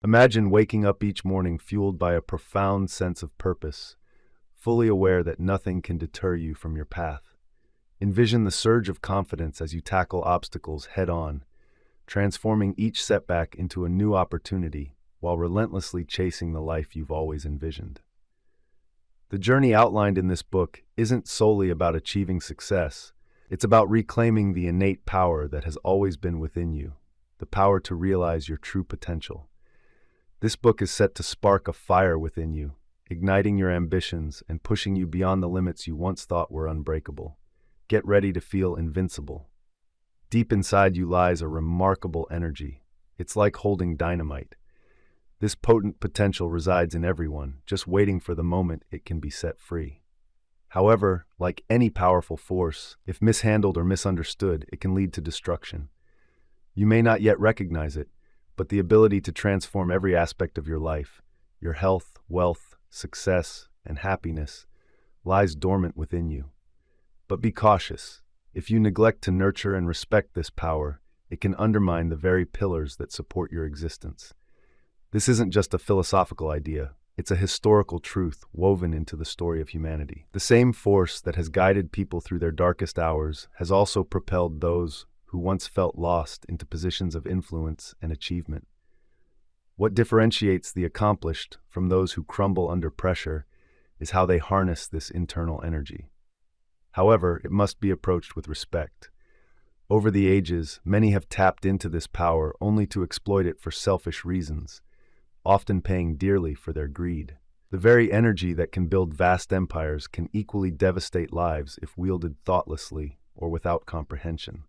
Imagine waking up each morning fueled by a profound sense of purpose, fully aware that nothing can deter you from your path. Envision the surge of confidence as you tackle obstacles head-on, transforming each setback into a new opportunity while relentlessly chasing the life you've always envisioned. The journey outlined in this book isn't solely about achieving success. It's about reclaiming the innate power that has always been within you, the power to realize your true potential. This book is set to spark a fire within you, igniting your ambitions and pushing you beyond the limits you once thought were unbreakable. Get ready to feel invincible. Deep inside you lies a remarkable energy. It's like holding dynamite. This potent potential resides in everyone, just waiting for the moment it can be set free. However, like any powerful force, if mishandled or misunderstood, it can lead to destruction. You may not yet recognize it, but the ability to transform every aspect of your life, your health, wealth, success, and happiness, lies dormant within you. But be cautious. If you neglect to nurture and respect this power, it can undermine the very pillars that support your existence. This isn't just a philosophical idea. It's a historical truth woven into the story of humanity. The same force that has guided people through their darkest hours has also propelled those who once felt lost into positions of influence and achievement. What differentiates the accomplished from those who crumble under pressure is how they harness this internal energy. However, it must be approached with respect. Over the ages, many have tapped into this power only to exploit it for selfish reasons, often paying dearly for their greed. The very energy that can build vast empires can equally devastate lives if wielded thoughtlessly or without comprehension.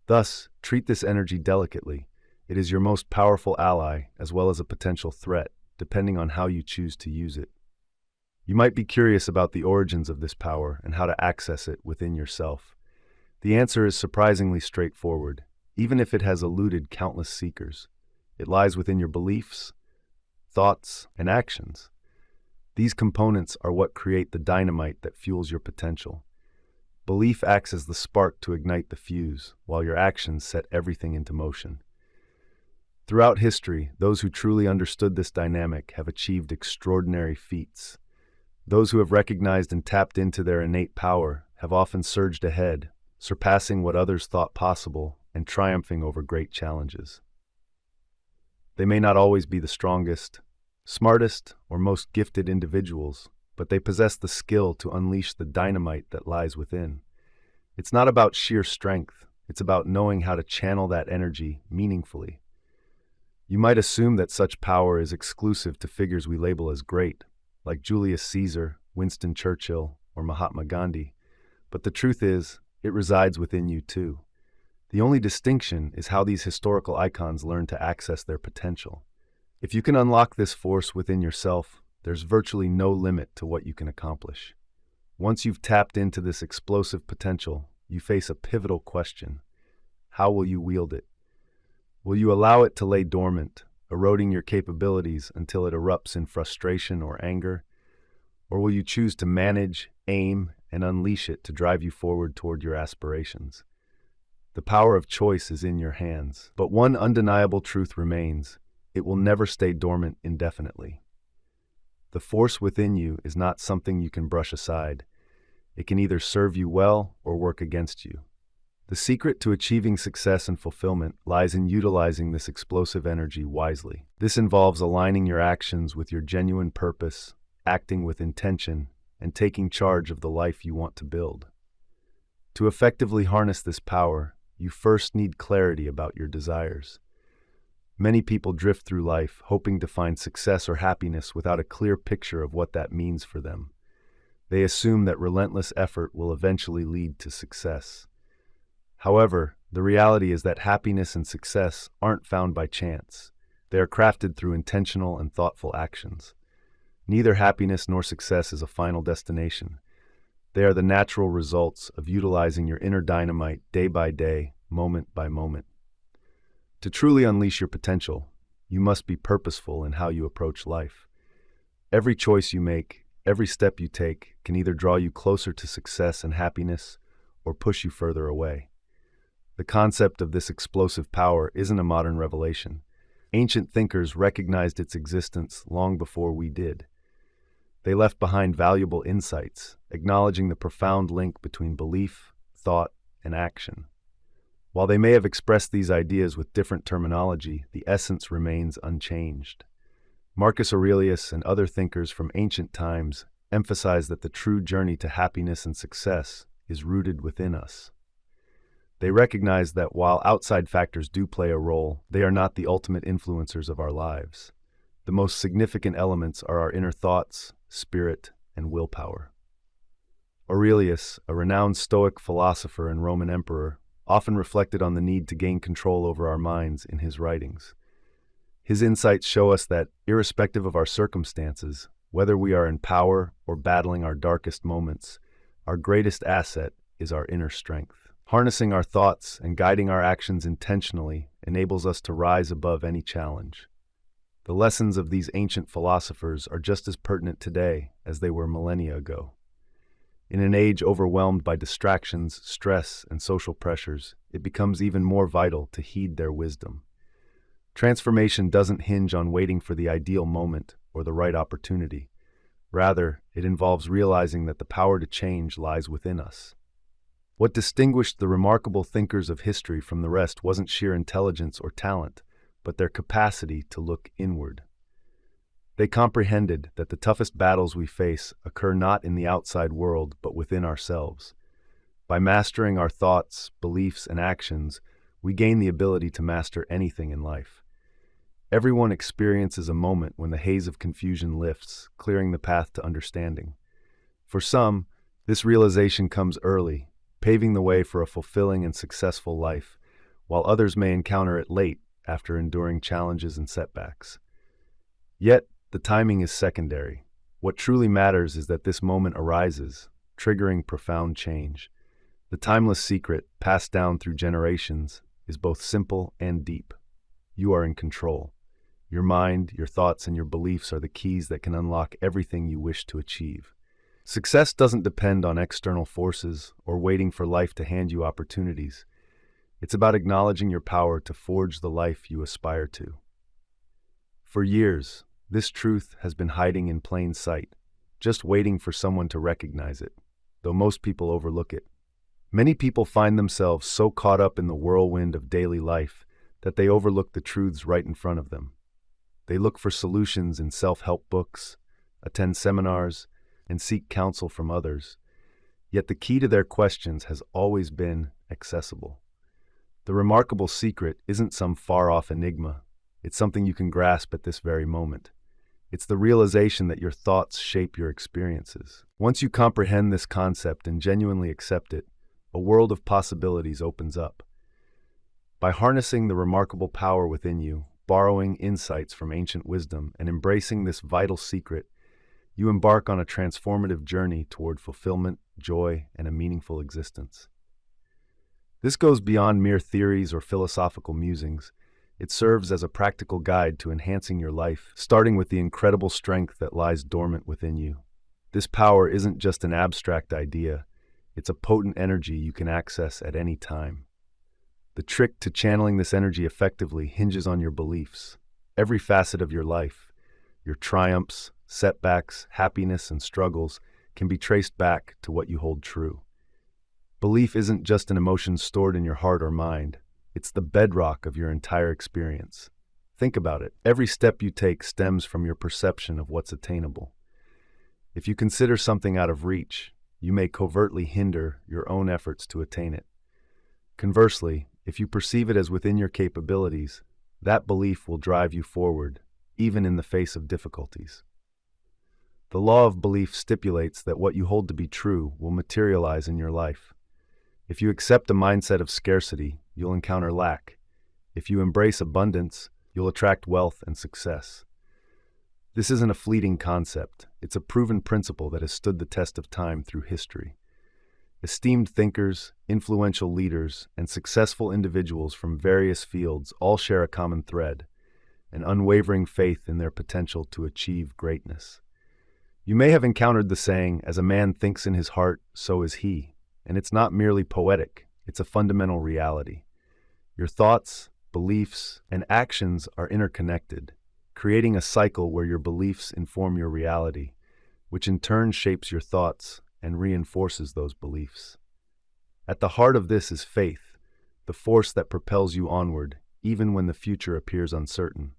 Thus, treat this energy delicately. It is your most powerful ally as well as a potential threat, depending on how you choose to use it. You might be curious about the origins of this power and how to access it within yourself. The answer is surprisingly straightforward, even if it has eluded countless seekers. It lies within your beliefs, thoughts, and actions. These components are what create the dynamite that fuels your potential. Belief acts as the spark to ignite the fuse, while your actions set everything into motion. Throughout history, those who truly understood this dynamic have achieved extraordinary feats. Those who have recognized and tapped into their innate power have often surged ahead, surpassing what others thought possible and triumphing over great challenges. They may not always be the strongest, smartest, or most gifted individuals, but they possess the skill to unleash the dynamite that lies within. It's not about sheer strength, it's about knowing how to channel that energy meaningfully. You might assume that such power is exclusive to figures we label as great, like Julius Caesar, Winston Churchill, or Mahatma Gandhi, but the truth is, it resides within you too. The only distinction is how these historical icons learn to access their potential. If you can unlock this force within yourself, there's virtually no limit to what you can accomplish. Once you've tapped into this explosive potential, you face a pivotal question. How will you wield it? Will you allow it to lay dormant, eroding your capabilities until it erupts in frustration or anger? Or will you choose to manage, aim, and unleash it to drive you forward toward your aspirations? The power of choice is in your hands, but one undeniable truth remains: it will never stay dormant indefinitely. The force within you is not something you can brush aside. It can either serve you well or work against you. The secret to achieving success and fulfillment lies in utilizing this explosive energy wisely. This involves aligning your actions with your genuine purpose, acting with intention, and taking charge of the life you want to build. To effectively harness this power, you first need clarity about your desires. Many people drift through life hoping to find success or happiness without a clear picture of what that means for them. They assume that relentless effort will eventually lead to success. However, the reality is that happiness and success aren't found by chance. They are crafted through intentional and thoughtful actions. Neither happiness nor success is a final destination. They are the natural results of utilizing your inner dynamite day by day, moment by moment. To truly unleash your potential, you must be purposeful in how you approach life. Every choice you make, every step you take, can either draw you closer to success and happiness or push you further away. The concept of this explosive power isn't a modern revelation. Ancient thinkers recognized its existence long before we did. They left behind valuable insights, acknowledging the profound link between belief, thought, and action. While they may have expressed these ideas with different terminology, the essence remains unchanged. Marcus Aurelius and other thinkers from ancient times emphasize that the true journey to happiness and success is rooted within us. They recognize that while outside factors do play a role, they are not the ultimate influencers of our lives. The most significant elements are our inner thoughts, spirit, and willpower. Aurelius, a renowned Stoic philosopher and Roman emperor, often reflected on the need to gain control over our minds in his writings. His insights show us that, irrespective of our circumstances, whether we are in power or battling our darkest moments, our greatest asset is our inner strength. Harnessing our thoughts and guiding our actions intentionally enables us to rise above any challenge. The lessons of these ancient philosophers are just as pertinent today as they were millennia ago. In an age overwhelmed by distractions, stress, and social pressures, it becomes even more vital to heed their wisdom. Transformation doesn't hinge on waiting for the ideal moment or the right opportunity. Rather, it involves realizing that the power to change lies within us. What distinguished the remarkable thinkers of history from the rest wasn't sheer intelligence or talent, but their capacity to look inward. They comprehended that the toughest battles we face occur not in the outside world, but within ourselves. By mastering our thoughts, beliefs, and actions, we gain the ability to master anything in life. Everyone experiences a moment when the haze of confusion lifts, clearing the path to understanding. For some, this realization comes early, paving the way for a fulfilling and successful life, while others may encounter it late after enduring challenges and setbacks. Yet, the timing is secondary. What truly matters is that this moment arises, triggering profound change. The timeless secret, passed down through generations, is both simple and deep. You are in control. Your mind, your thoughts, and your beliefs are the keys that can unlock everything you wish to achieve. Success doesn't depend on external forces or waiting for life to hand you opportunities. It's about acknowledging your power to forge the life you aspire to. For years, this truth has been hiding in plain sight, just waiting for someone to recognize it, though most people overlook it. Many people find themselves so caught up in the whirlwind of daily life that they overlook the truths right in front of them. They look for solutions in self-help books, attend seminars, and seek counsel from others. Yet the key to their questions has always been accessible. The remarkable secret isn't some far-off enigma. It's something you can grasp at this very moment. It's the realization that your thoughts shape your experiences. Once you comprehend this concept and genuinely accept it, a world of possibilities opens up. By harnessing the remarkable power within you, borrowing insights from ancient wisdom, and embracing this vital secret, you embark on a transformative journey toward fulfillment, joy, and a meaningful existence. This goes beyond mere theories or philosophical musings. It serves as a practical guide to enhancing your life, starting with the incredible strength that lies dormant within you. This power isn't just an abstract idea, it's a potent energy you can access at any time. The trick to channeling this energy effectively hinges on your beliefs. Every facet of your life, your triumphs, setbacks, happiness, and struggles, can be traced back to what you hold true. Belief isn't just an emotion stored in your heart or mind. It's the bedrock of your entire experience. Think about it. Every step you take stems from your perception of what's attainable. If you consider something out of reach, you may covertly hinder your own efforts to attain it. Conversely, if you perceive it as within your capabilities, that belief will drive you forward, even in the face of difficulties. The law of belief stipulates that what you hold to be true will materialize in your life. If you accept a mindset of scarcity, you'll encounter lack. If you embrace abundance, you'll attract wealth and success. This isn't a fleeting concept. It's a proven principle that has stood the test of time through history. Esteemed thinkers, influential leaders, and successful individuals from various fields all share a common thread, an unwavering faith in their potential to achieve greatness. You may have encountered the saying, "As a man thinks in his heart, so is he," and it's not merely poetic, it's a fundamental reality. Your thoughts, beliefs, and actions are interconnected, creating a cycle where your beliefs inform your reality, which in turn shapes your thoughts and reinforces those beliefs. At the heart of this is faith, the force that propels you onward, even when the future appears uncertain.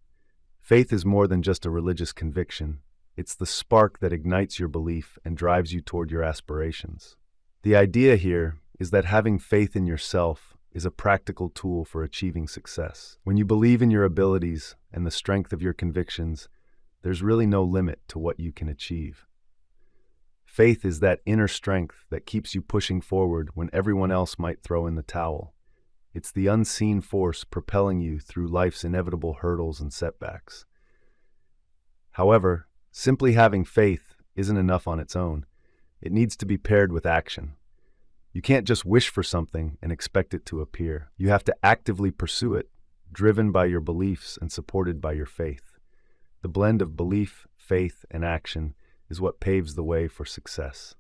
Faith is more than just a religious conviction. It's the spark that ignites your belief and drives you toward your aspirations. The idea here is that having faith in yourself is a practical tool for achieving success. When you believe in your abilities and the strength of your convictions, there's really no limit to what you can achieve. Faith is that inner strength that keeps you pushing forward when everyone else might throw in the towel. It's the unseen force propelling you through life's inevitable hurdles and setbacks. However, simply having faith isn't enough on its own. It needs to be paired with action. You can't just wish for something and expect it to appear. You have to actively pursue it, driven by your beliefs and supported by your faith. The blend of belief, faith, and action is what paves the way for success.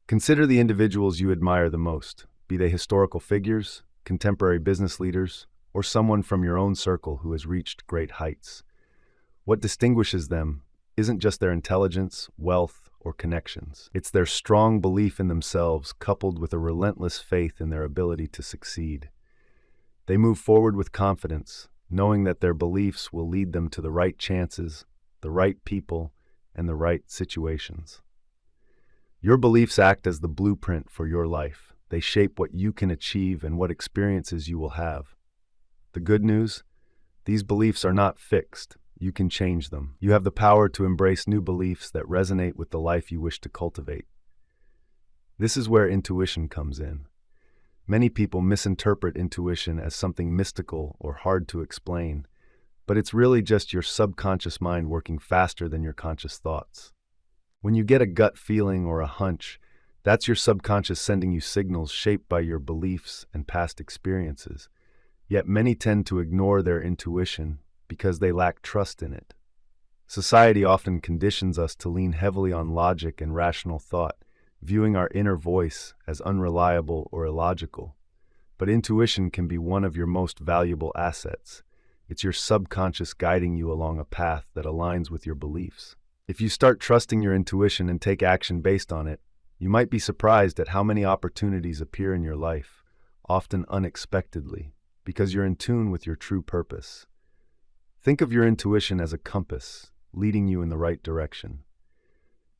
Consider the individuals you admire the most, be they historical figures, contemporary business leaders, or someone from your own circle who has reached great heights. What distinguishes them isn't just their intelligence, wealth, or connections. It's their strong belief in themselves coupled with a relentless faith in their ability to succeed. They move forward with confidence, knowing that their beliefs will lead them to the right chances, the right people, and the right situations. Your beliefs act as the blueprint for your life. They shape what you can achieve and what experiences you will have. The good news? These beliefs are not fixed. You can change them. You have the power to embrace new beliefs that resonate with the life you wish to cultivate. This is where intuition comes in. Many people misinterpret intuition as something mystical or hard to explain, but it's really just your subconscious mind working faster than your conscious thoughts. When you get a gut feeling or a hunch, that's your subconscious sending you signals shaped by your beliefs and past experiences. Yet many tend to ignore their intuition because they lack trust in it. Society often conditions us to lean heavily on logic and rational thought, viewing our inner voice as unreliable or illogical. But intuition can be one of your most valuable assets. It's your subconscious guiding you along a path that aligns with your beliefs. If you start trusting your intuition and take action based on it, you might be surprised at how many opportunities appear in your life, often unexpectedly, because you're in tune with your true purpose. Think of your intuition as a compass, leading you in the right direction.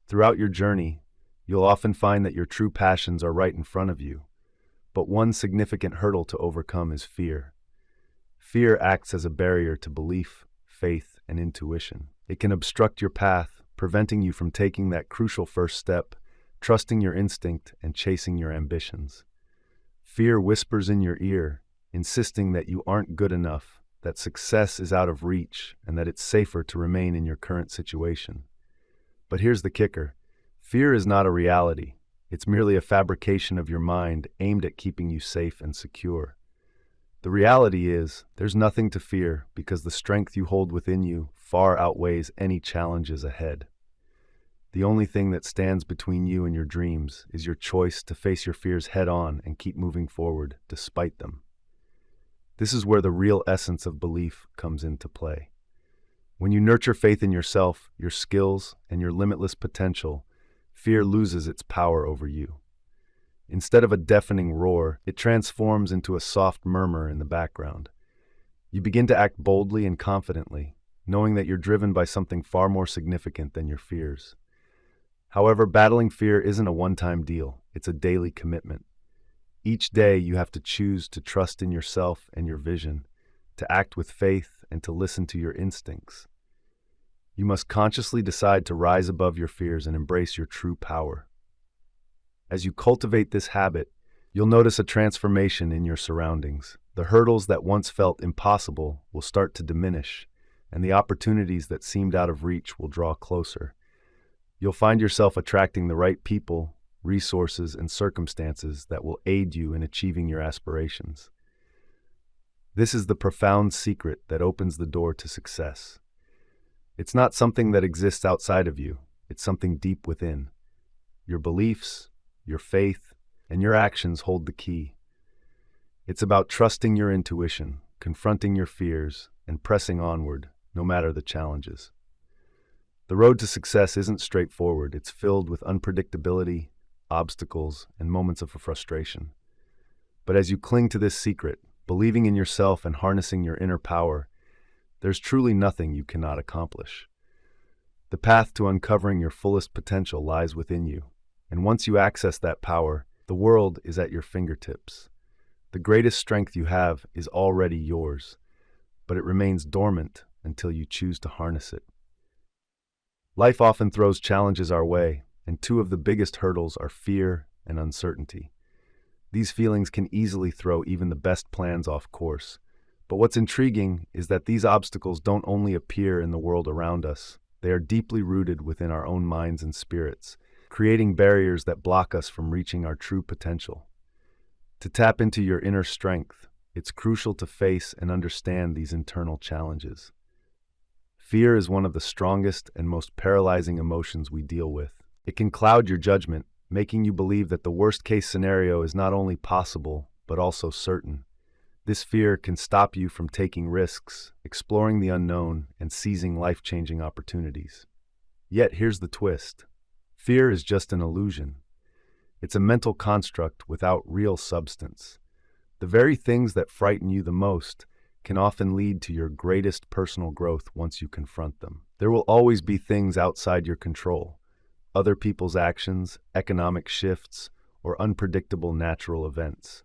Throughout your journey, you'll often find that your true passions are right in front of you, but one significant hurdle to overcome is fear. Fear acts as a barrier to belief, faith, and intuition. It can obstruct your path, preventing you from taking that crucial first step, trusting your instinct and chasing your ambitions. Fear whispers in your ear, insisting that you aren't good enough, that success is out of reach, and that it's safer to remain in your current situation. But here's the kicker. Fear is not a reality. It's merely a fabrication of your mind aimed at keeping you safe and secure. The reality is, there's nothing to fear because the strength you hold within you far outweighs any challenges ahead. The only thing that stands between you and your dreams is your choice to face your fears head-on and keep moving forward despite them. This is where the real essence of belief comes into play. When you nurture faith in yourself, your skills, and your limitless potential, fear loses its power over you. Instead of a deafening roar, it transforms into a soft murmur in the background. You begin to act boldly and confidently, knowing that you're driven by something far more significant than your fears. However, battling fear isn't a one-time deal. It's a daily commitment. Each day you have to choose to trust in yourself and your vision, to act with faith and to listen to your instincts. You must consciously decide to rise above your fears and embrace your true power. As you cultivate this habit, you'll notice a transformation in your surroundings. The hurdles that once felt impossible will start to diminish, and the opportunities that seemed out of reach will draw closer. You'll find yourself attracting the right people, resources, and circumstances that will aid you in achieving your aspirations. This is the profound secret that opens the door to success. It's not something that exists outside of you. It's something deep within. Your beliefs, your faith, and your actions hold the key. It's about trusting your intuition, confronting your fears, and pressing onward, no matter the challenges. The road to success isn't straightforward. It's filled with unpredictability, obstacles, and moments of frustration. But as you cling to this secret, believing in yourself and harnessing your inner power, there's truly nothing you cannot accomplish. The path to uncovering your fullest potential lies within you, and once you access that power, the world is at your fingertips. The greatest strength you have is already yours, but it remains dormant until you choose to harness it. Life often throws challenges our way, and two of the biggest hurdles are fear and uncertainty. These feelings can easily throw even the best plans off course. But what's intriguing is that these obstacles don't only appear in the world around us, they are deeply rooted within our own minds and spirits, creating barriers that block us from reaching our true potential. To tap into your inner strength, it's crucial to face and understand these internal challenges. Fear is one of the strongest and most paralyzing emotions we deal with. It can cloud your judgment, making you believe that the worst-case scenario is not only possible, but also certain. This fear can stop you from taking risks, exploring the unknown, and seizing life-changing opportunities. Yet here's the twist. Fear is just an illusion. It's a mental construct without real substance. The very things that frighten you the most can often lead to your greatest personal growth once you confront them. There will always be things outside your control, other people's actions, economic shifts, or unpredictable natural events.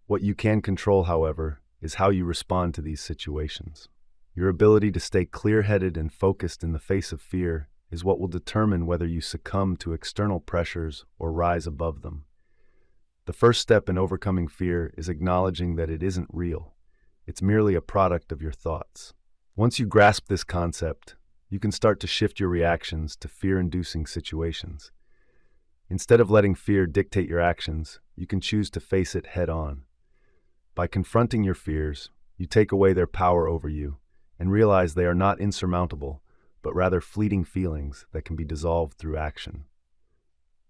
What you can control, however, is how you respond to these situations. Your ability to stay clear-headed and focused in the face of fear is what will determine whether you succumb to external pressures or rise above them. The first step in overcoming fear is acknowledging that it isn't real. It's merely a product of your thoughts. Once you grasp this concept, you can start to shift your reactions to fear-inducing situations. Instead of letting fear dictate your actions, you can choose to face it head-on. By confronting your fears, you take away their power over you and realize they are not insurmountable, but rather fleeting feelings that can be dissolved through action.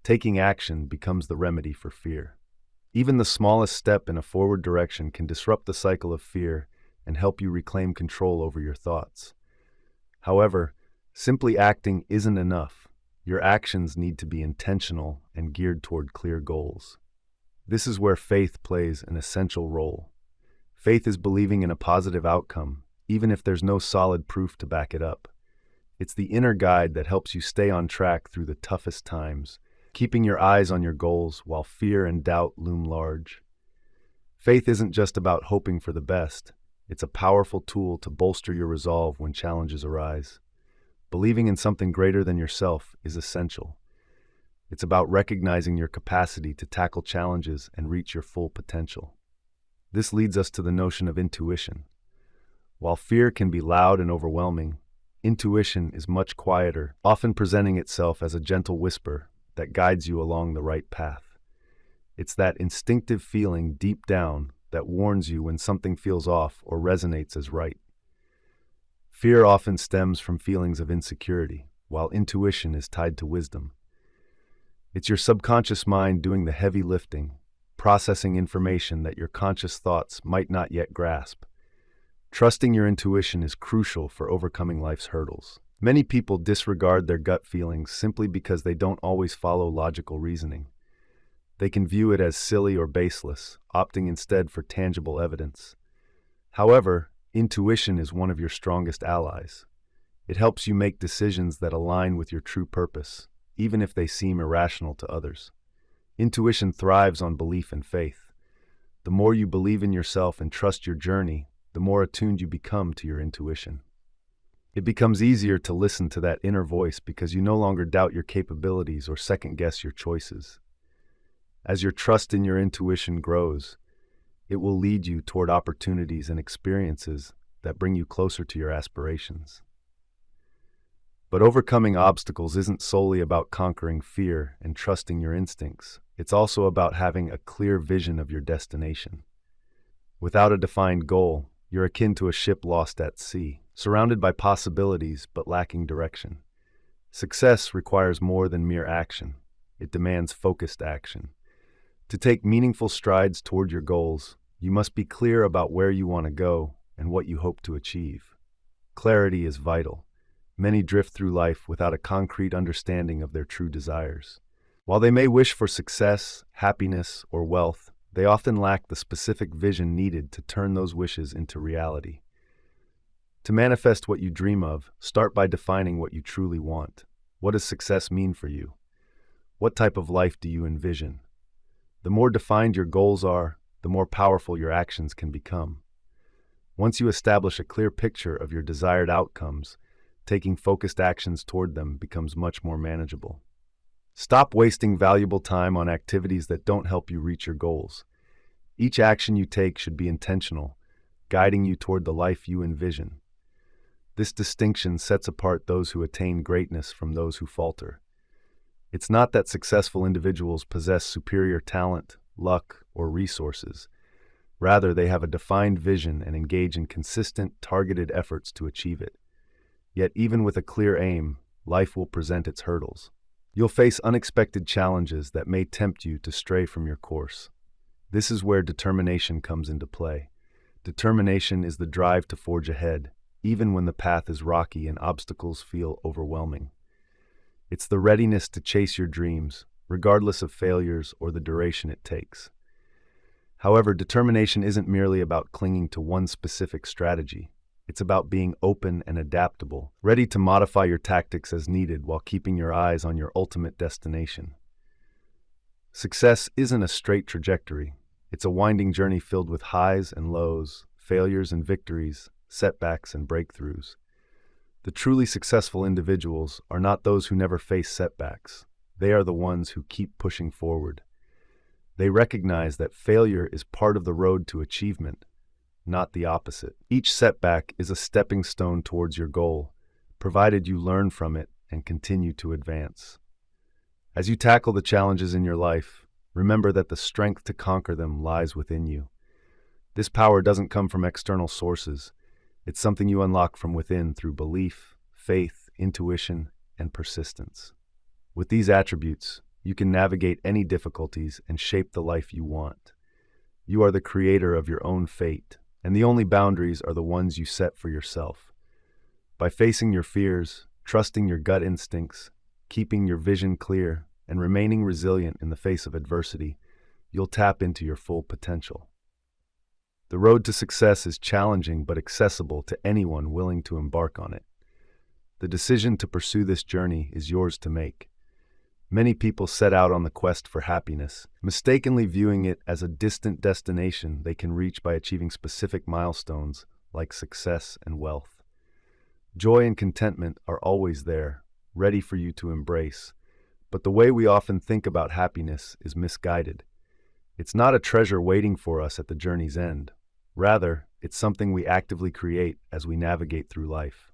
Taking action becomes the remedy for fear. Even the smallest step in a forward direction can disrupt the cycle of fear and help you reclaim control over your thoughts. However, simply acting isn't enough. Your actions need to be intentional and geared toward clear goals. This is where faith plays an essential role. Faith is believing in a positive outcome, even if there's no solid proof to back it up. It's the inner guide that helps you stay on track through the toughest times, keeping your eyes on your goals while fear and doubt loom large. Faith isn't just about hoping for the best. It's a powerful tool to bolster your resolve when challenges arise. Believing in something greater than yourself is essential. It's about recognizing your capacity to tackle challenges and reach your full potential. This leads us to the notion of intuition. While fear can be loud and overwhelming, intuition is much quieter, often presenting itself as a gentle whisper that guides you along the right path. It's that instinctive feeling deep down that warns you when something feels off or resonates as right. Fear often stems from feelings of insecurity, while intuition is tied to wisdom. It's your subconscious mind doing the heavy lifting, processing information that your conscious thoughts might not yet grasp. Trusting your intuition is crucial for overcoming life's hurdles. Many people disregard their gut feelings simply because they don't always follow logical reasoning. They can view it as silly or baseless, opting instead for tangible evidence. However, intuition is one of your strongest allies. It helps you make decisions that align with your true purpose, even if they seem irrational to others. Intuition thrives on belief and faith. The more you believe in yourself and trust your journey, the more attuned you become to your intuition. It becomes easier to listen to that inner voice because you no longer doubt your capabilities or second-guess your choices. As your trust in your intuition grows, it will lead you toward opportunities and experiences that bring you closer to your aspirations. But overcoming obstacles isn't solely about conquering fear and trusting your instincts. It's also about having a clear vision of your destination. Without a defined goal, you're akin to a ship lost at sea, surrounded by possibilities but lacking direction. Success requires more than mere action. It demands focused action. To take meaningful strides toward your goals, You must be clear about where you want to go and what you hope to achieve. Clarity is vital. Many drift through life without a concrete understanding of their true desires. While they may wish for success, happiness, or wealth, they often lack the specific vision needed to turn those wishes into reality. To manifest what you dream of, start by defining what you truly want. What does success mean for you? What type of life do you envision? The more defined your goals are, the more powerful your actions can become. Once you establish a clear picture of your desired outcomes, taking focused actions toward them becomes much more manageable. Stop wasting valuable time on activities that don't help you reach your goals. Each action you take should be intentional, guiding you toward the life you envision. This distinction sets apart those who attain greatness from those who falter. It's not that successful individuals possess superior talent, luck, or resources. Rather, they have a defined vision and engage in consistent, targeted efforts to achieve it. Yet, even with a clear aim, life will present its hurdles. You'll face unexpected challenges that may tempt you to stray from your course. This is where determination comes into play. Determination is the drive to forge ahead, even when the path is rocky and obstacles feel overwhelming. It's the readiness to chase your dreams, regardless of failures or the duration it takes. However, determination isn't merely about clinging to one specific strategy. It's about being open and adaptable, ready to modify your tactics as needed while keeping your eyes on your ultimate destination. Success isn't a straight trajectory. It's a winding journey filled with highs and lows, failures and victories, setbacks and breakthroughs. The truly successful individuals are not those who never face setbacks. They are the ones who keep pushing forward. They recognize that failure is part of the road to achievement, not the opposite. Each setback is a stepping stone towards your goal, provided you learn from it and continue to advance. As you tackle the challenges in your life, remember that the strength to conquer them lies within you. This power doesn't come from external sources. It's something you unlock from within through belief, faith, intuition, and persistence. With these attributes, you can navigate any difficulties and shape the life you want. You are the creator of your own fate, and the only boundaries are the ones you set for yourself. By facing your fears, trusting your gut instincts, keeping your vision clear, and remaining resilient in the face of adversity, you'll tap into your full potential. The road to success is challenging but accessible to anyone willing to embark on it. The decision to pursue this journey is yours to make. Many people set out on the quest for happiness, mistakenly viewing it as a distant destination they can reach by achieving specific milestones like success and wealth. Joy and contentment are always there, ready for you to embrace, but the way we often think about happiness is misguided. It's not a treasure waiting for us at the journey's end. Rather, it's something we actively create as we navigate through life.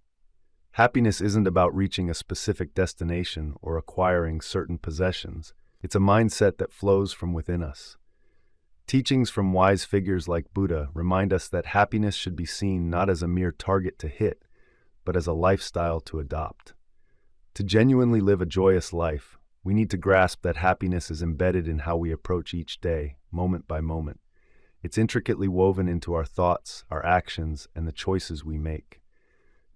Happiness isn't about reaching a specific destination or acquiring certain possessions. It's a mindset that flows from within us. Teachings from wise figures like Buddha remind us that happiness should be seen not as a mere target to hit, but as a lifestyle to adopt. To genuinely live a joyous life, we need to grasp that happiness is embedded in how we approach each day, moment by moment. It's intricately woven into our thoughts, our actions, and the choices we make.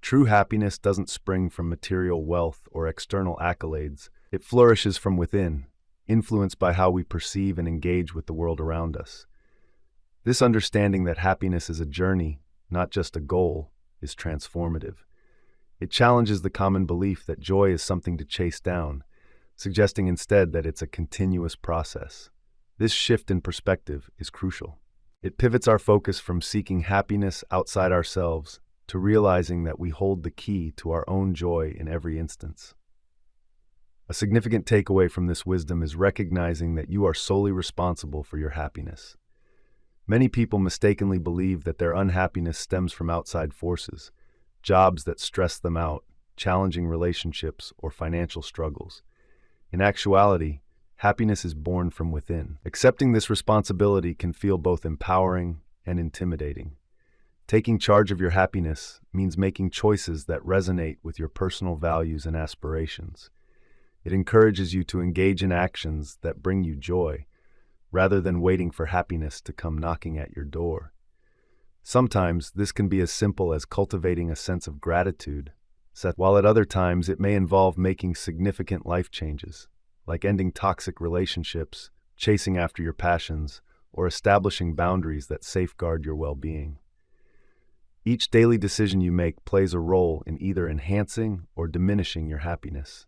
True happiness doesn't spring from material wealth or external accolades. It flourishes from within, influenced by how we perceive and engage with the world around us. This understanding that happiness is a journey, not just a goal, is transformative. It challenges the common belief that joy is something to chase down, suggesting instead that it's a continuous process. This shift in perspective is crucial. It pivots our focus from seeking happiness outside ourselves to realizing that we hold the key to our own joy in every instance. A significant takeaway from this wisdom is recognizing that you are solely responsible for your happiness. Many people mistakenly believe that their unhappiness stems from outside forces, jobs that stress them out, challenging relationships, or financial struggles. In actuality, happiness is born from within. Accepting this responsibility can feel both empowering and intimidating. Taking charge of your happiness means making choices that resonate with your personal values and aspirations. It encourages you to engage in actions that bring you joy, rather than waiting for happiness to come knocking at your door. Sometimes this can be as simple as cultivating a sense of gratitude, while at other times it may involve making significant life changes, like ending toxic relationships, chasing after your passions, or establishing boundaries that safeguard your well-being. Each daily decision you make plays a role in either enhancing or diminishing your happiness.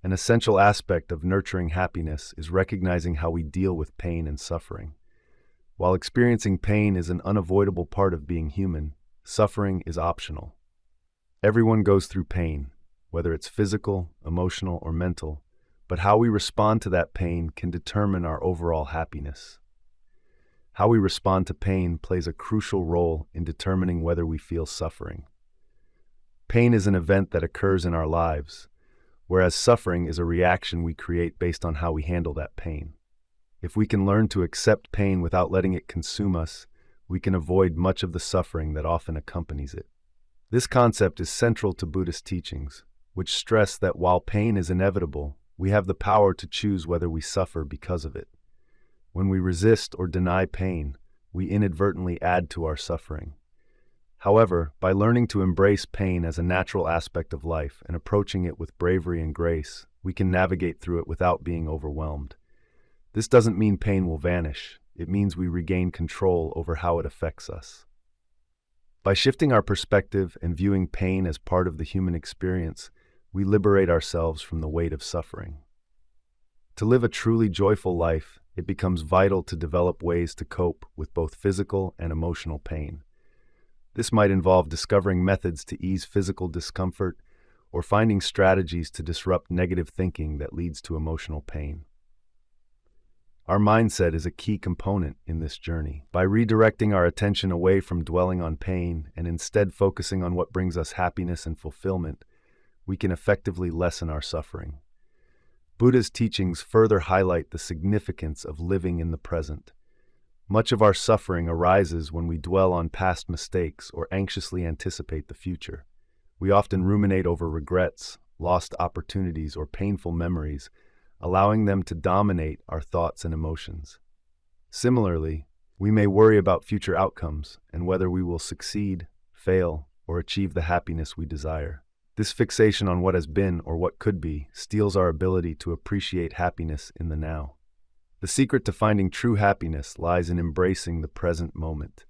An essential aspect of nurturing happiness is recognizing how we deal with pain and suffering. While experiencing pain is an unavoidable part of being human, suffering is optional. Everyone goes through pain, whether it's physical, emotional, or mental, but how we respond to that pain can determine our overall happiness. How we respond to pain plays a crucial role in determining whether we feel suffering. Pain is an event that occurs in our lives, whereas suffering is a reaction we create based on how we handle that pain. If we can learn to accept pain without letting it consume us, we can avoid much of the suffering that often accompanies it. This concept is central to Buddhist teachings, which stress that while pain is inevitable, we have the power to choose whether we suffer because of it. When we resist or deny pain, we inadvertently add to our suffering. However, by learning to embrace pain as a natural aspect of life and approaching it with bravery and grace, we can navigate through it without being overwhelmed. This doesn't mean pain will vanish. It means we regain control over how it affects us. By shifting our perspective and viewing pain as part of the human experience, we liberate ourselves from the weight of suffering. To live a truly joyful life, it becomes vital to develop ways to cope with both physical and emotional pain. This might involve discovering methods to ease physical discomfort or finding strategies to disrupt negative thinking that leads to emotional pain. Our mindset is a key component in this journey. By redirecting our attention away from dwelling on pain and instead focusing on what brings us happiness and fulfillment, we can effectively lessen our suffering. Buddha's teachings further highlight the significance of living in the present. Much of our suffering arises when we dwell on past mistakes or anxiously anticipate the future. We often ruminate over regrets, lost opportunities, or painful memories, allowing them to dominate our thoughts and emotions. Similarly, we may worry about future outcomes and whether we will succeed, fail, or achieve the happiness we desire. This fixation on what has been or what could be steals our ability to appreciate happiness in the now. The secret to finding true happiness lies in embracing the present moment.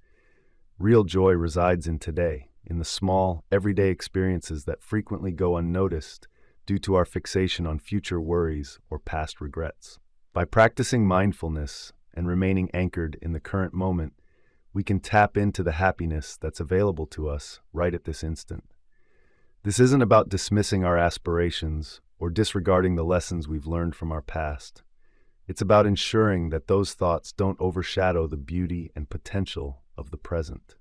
Real joy resides in today, in the small, everyday experiences that frequently go unnoticed due to our fixation on future worries or past regrets. By practicing mindfulness and remaining anchored in the current moment, we can tap into the happiness that's available to us right at this instant. This isn't about dismissing our aspirations or disregarding the lessons we've learned from our past. It's about ensuring that those thoughts don't overshadow the beauty and potential of the present.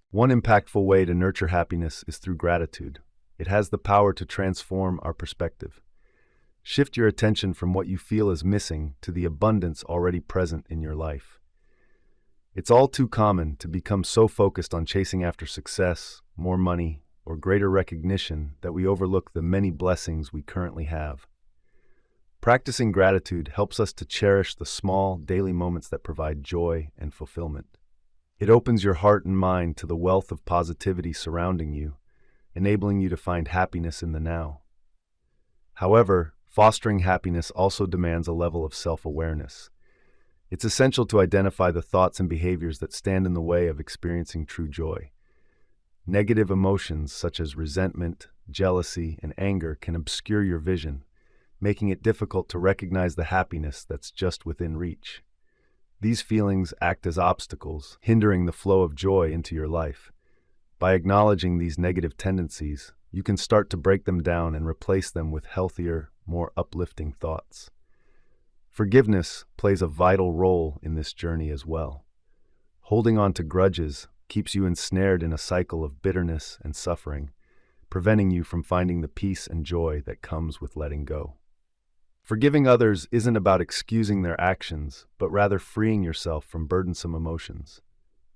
One impactful way to nurture happiness is through gratitude. It has the power to transform our perspective. Shift your attention from what you feel is missing to the abundance already present in your life. It's all too common to become so focused on chasing after success, more money, or greater recognition that we overlook the many blessings we currently have. Practicing gratitude helps us to cherish the small, daily moments that provide joy and fulfillment. It opens your heart and mind to the wealth of positivity surrounding you, enabling you to find happiness in the now. However, fostering happiness also demands a level of self-awareness. It's essential to identify the thoughts and behaviors that stand in the way of experiencing true joy. Negative emotions such as resentment, jealousy, and anger can obscure your vision, making it difficult to recognize the happiness that's just within reach. These feelings act as obstacles, hindering the flow of joy into your life. By acknowledging these negative tendencies, you can start to break them down and replace them with healthier, more uplifting thoughts. Forgiveness plays a vital role in this journey as well. Holding on to grudges keeps you ensnared in a cycle of bitterness and suffering, preventing you from finding the peace and joy that comes with letting go. Forgiving others isn't about excusing their actions, but rather freeing yourself from burdensome emotions.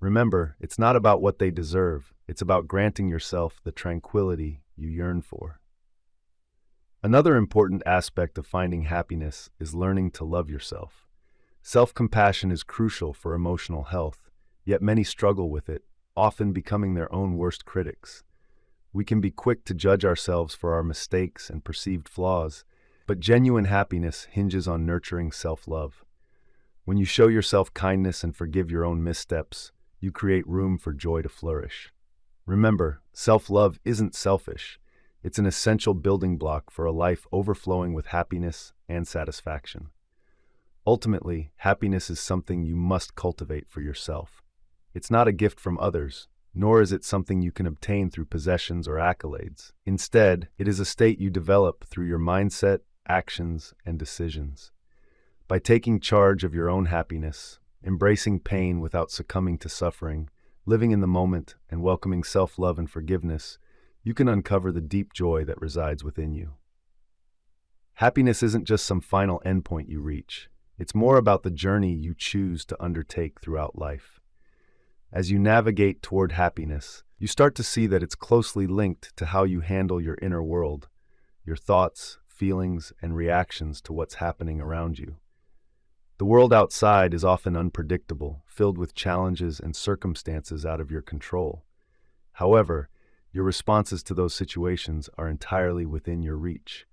Remember, it's not about what they deserve, it's about granting yourself the tranquility you yearn for. Another important aspect of finding happiness is learning to love yourself. Self-compassion is crucial for emotional health, yet many struggle with it, often becoming their own worst critics. We can be quick to judge ourselves for our mistakes and perceived flaws, but genuine happiness hinges on nurturing self-love. When you show yourself kindness and forgive your own missteps, you create room for joy to flourish. Remember, self-love isn't selfish. It's an essential building block for a life overflowing with happiness and satisfaction. Ultimately, happiness is something you must cultivate for yourself. It's not a gift from others, nor is it something you can obtain through possessions or accolades. Instead, it is a state you develop through your mindset, actions, and decisions. By taking charge of your own happiness, embracing pain without succumbing to suffering, living in the moment, and welcoming self-love and forgiveness, you can uncover the deep joy that resides within you. Happiness isn't just some final endpoint you reach. It's more about the journey you choose to undertake throughout life. As you navigate toward happiness, you start to see that it's closely linked to how you handle your inner world, your thoughts, feelings, and reactions to what's happening around you. The world outside is often unpredictable, filled with challenges and circumstances out of your control. However, your responses to those situations are entirely within your reach.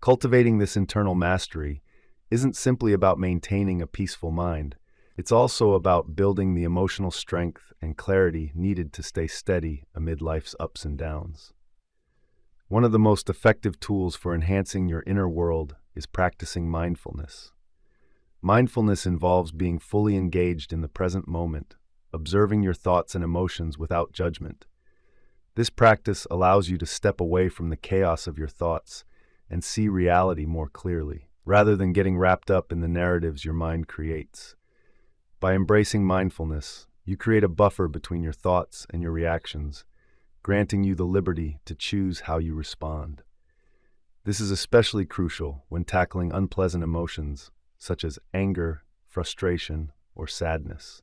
Cultivating this internal mastery isn't simply about maintaining a peaceful mind. It's also about building the emotional strength and clarity needed to stay steady amid life's ups and downs. One of the most effective tools for enhancing your inner world is practicing mindfulness. Mindfulness involves being fully engaged in the present moment, observing your thoughts and emotions without judgment. This practice allows you to step away from the chaos of your thoughts and see reality more clearly, rather than getting wrapped up in the narratives your mind creates. By embracing mindfulness, you create a buffer between your thoughts and your reactions, granting you the liberty to choose how you respond. This is especially crucial when tackling unpleasant emotions such as anger, frustration, or sadness.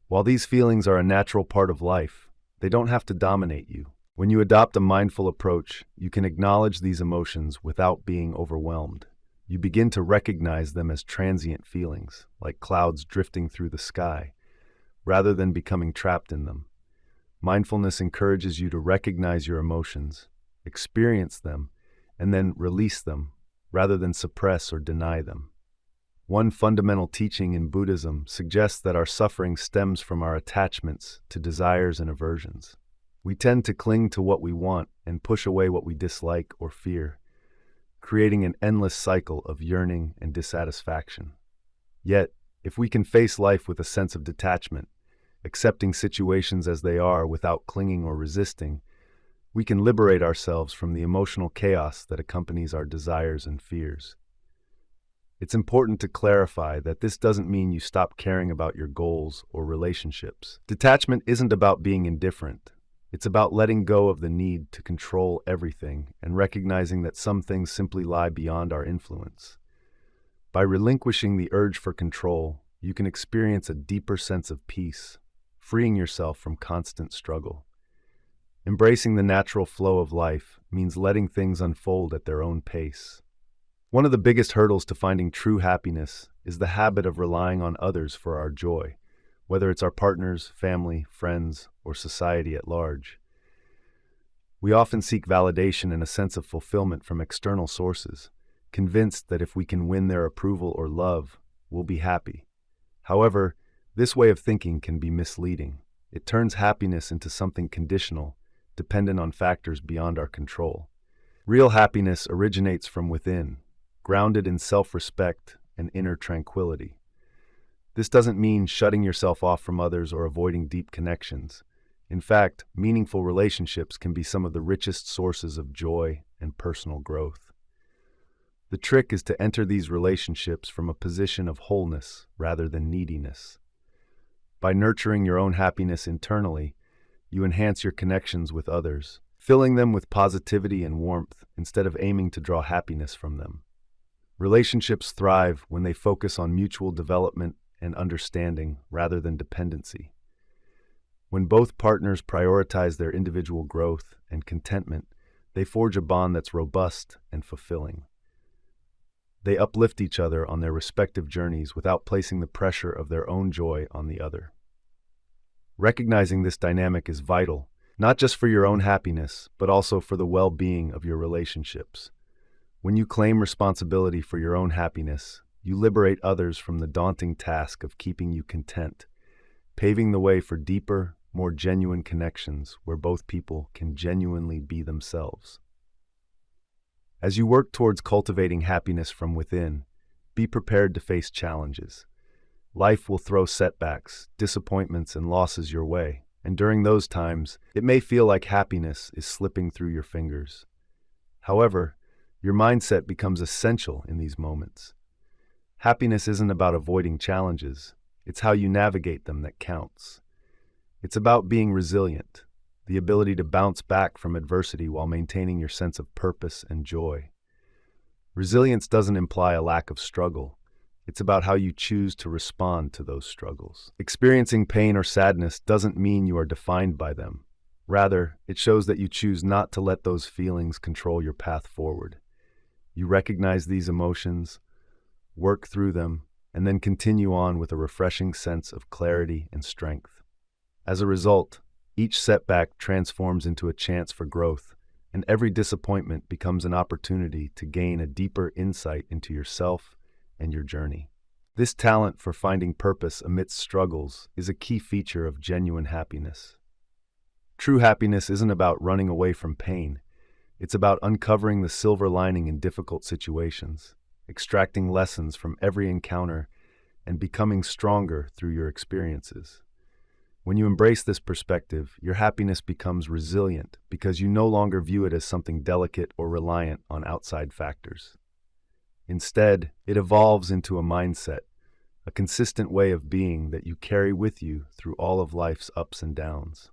While these feelings are a natural part of life, they don't have to dominate you. When you adopt a mindful approach, you can acknowledge these emotions without being overwhelmed. You begin to recognize them as transient feelings, like clouds drifting through the sky, rather than becoming trapped in them. Mindfulness encourages you to recognize your emotions, experience them, and then release them, rather than suppress or deny them. One fundamental teaching in Buddhism suggests that our suffering stems from our attachments to desires and aversions. We tend to cling to what we want and push away what we dislike or fear, creating an endless cycle of yearning and dissatisfaction. Yet, if we can face life with a sense of detachment, accepting situations as they are without clinging or resisting, we can liberate ourselves from the emotional chaos that accompanies our desires and fears. It's important to clarify that this doesn't mean you stop caring about your goals or relationships. Detachment isn't about being indifferent. It's about letting go of the need to control everything and recognizing that some things simply lie beyond our influence. By relinquishing the urge for control, you can experience a deeper sense of peace, freeing yourself from constant struggle. Embracing the natural flow of life means letting things unfold at their own pace. One of the biggest hurdles to finding true happiness is the habit of relying on others for our joy, whether it's our partners, family, friends, or society at large. We often seek validation and a sense of fulfillment from external sources, convinced that if we can win their approval or love, we'll be happy. However, this way of thinking can be misleading. It turns happiness into something conditional, dependent on factors beyond our control. Real happiness originates from within, grounded in self-respect and inner tranquility. This doesn't mean shutting yourself off from others or avoiding deep connections. In fact, meaningful relationships can be some of the richest sources of joy and personal growth. The trick is to enter these relationships from a position of wholeness rather than neediness. By nurturing your own happiness internally, you enhance your connections with others, filling them with positivity and warmth instead of aiming to draw happiness from them. Relationships thrive when they focus on mutual development and understanding rather than dependency. When both partners prioritize their individual growth and contentment, they forge a bond that's robust and fulfilling. They uplift each other on their respective journeys without placing the pressure of their own joy on the other. Recognizing this dynamic is vital, not just for your own happiness, but also for the well-being of your relationships. When you claim responsibility for your own happiness, you liberate others from the daunting task of keeping you content, paving the way for deeper, more genuine connections where both people can genuinely be themselves. As you work towards cultivating happiness from within, be prepared to face challenges. Life will throw setbacks, disappointments, and losses your way, and during those times, it may feel like happiness is slipping through your fingers. However, your mindset becomes essential in these moments. Happiness isn't about avoiding challenges, it's how you navigate them that counts. It's about being resilient, the ability to bounce back from adversity while maintaining your sense of purpose and joy. Resilience doesn't imply a lack of struggle. It's about how you choose to respond to those struggles. Experiencing pain or sadness doesn't mean you are defined by them. Rather, it shows that you choose not to let those feelings control your path forward. You recognize these emotions, work through them, and then continue on with a refreshing sense of clarity and strength. As a result, each setback transforms into a chance for growth, and every disappointment becomes an opportunity to gain a deeper insight into yourself and your journey. This talent for finding purpose amidst struggles is a key feature of genuine happiness. True happiness isn't about running away from pain. It's about uncovering the silver lining in difficult situations, extracting lessons from every encounter, and becoming stronger through your experiences. When you embrace this perspective, your happiness becomes resilient because you no longer view it as something delicate or reliant on outside factors. Instead, it evolves into a mindset, a consistent way of being that you carry with you through all of life's ups and downs.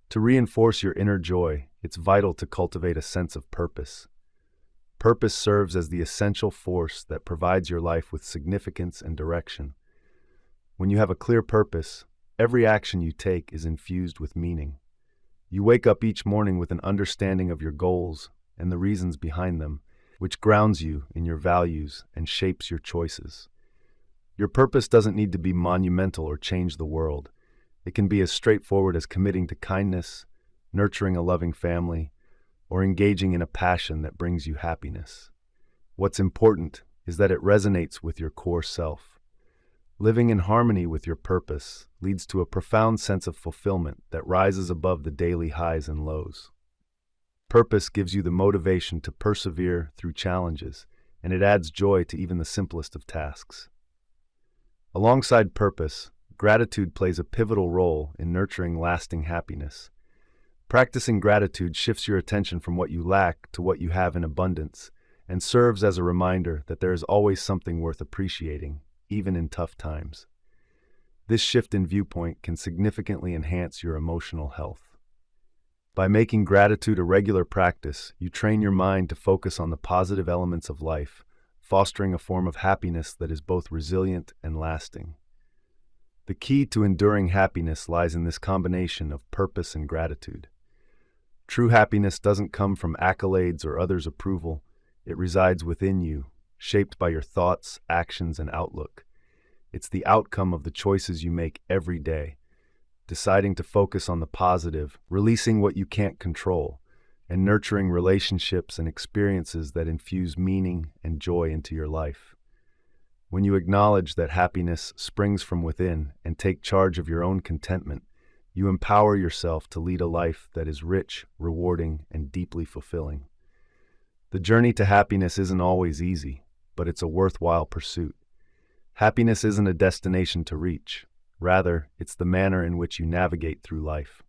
To reinforce your inner joy, it's vital to cultivate a sense of purpose. Purpose serves as the essential force that provides your life with significance and direction. When you have a clear purpose, every action you take is infused with meaning. You wake up each morning with an understanding of your goals and the reasons behind them, which grounds you in your values and shapes your choices. Your purpose doesn't need to be monumental or change the world. It can be as straightforward as committing to kindness, nurturing a loving family, or engaging in a passion that brings you happiness. What's important is that it resonates with your core self. Living in harmony with your purpose leads to a profound sense of fulfillment that rises above the daily highs and lows. Purpose gives you the motivation to persevere through challenges, and it adds joy to even the simplest of tasks. Alongside purpose, gratitude plays a pivotal role in nurturing lasting happiness. Practicing gratitude shifts your attention from what you lack to what you have in abundance, and serves as a reminder that there is always something worth appreciating, even in tough times. This shift in viewpoint can significantly enhance your emotional health. By making gratitude a regular practice, you train your mind to focus on the positive elements of life, fostering a form of happiness that is both resilient and lasting. The key to enduring happiness lies in this combination of purpose and gratitude. True happiness doesn't come from accolades or others' approval. It resides within you, shaped by your thoughts, actions, and outlook. It's the outcome of the choices you make every day, deciding to focus on the positive, releasing what you can't control, and nurturing relationships and experiences that infuse meaning and joy into your life. When you acknowledge that happiness springs from within and take charge of your own contentment, you empower yourself to lead a life that is rich, rewarding, and deeply fulfilling. The journey to happiness isn't always easy, but it's a worthwhile pursuit. Happiness isn't a destination to reach. Rather, it's the manner in which you navigate through life.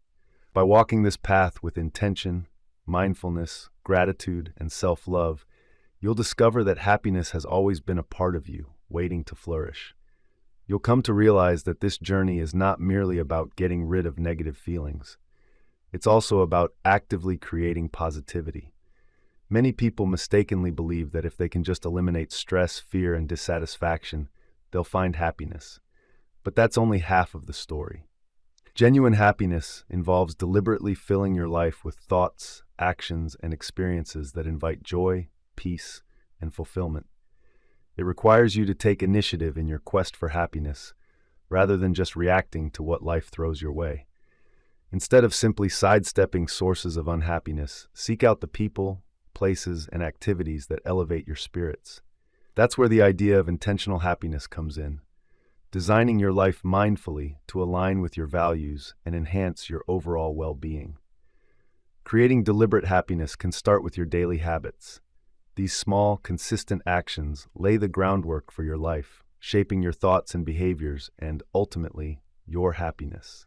By walking this path with intention, mindfulness, gratitude, and self-love, you'll discover that happiness has always been a part of you, waiting to flourish. You'll come to realize that this journey is not merely about getting rid of negative feelings. It's also about actively creating positivity. Many people mistakenly believe that if they can just eliminate stress, fear, and dissatisfaction, they'll find happiness. But that's only half of the story. Genuine happiness involves deliberately filling your life with thoughts, actions, and experiences that invite joy, peace, and fulfillment. It requires you to take initiative in your quest for happiness, rather than just reacting to what life throws your way. Instead of simply sidestepping sources of unhappiness, seek out the people, places, and activities that elevate your spirits. That's where the idea of intentional happiness comes in, designing your life mindfully to align with your values and enhance your overall well-being. Creating deliberate happiness can start with your daily habits. These small, consistent actions lay the groundwork for your life, shaping your thoughts and behaviors and, ultimately, your happiness.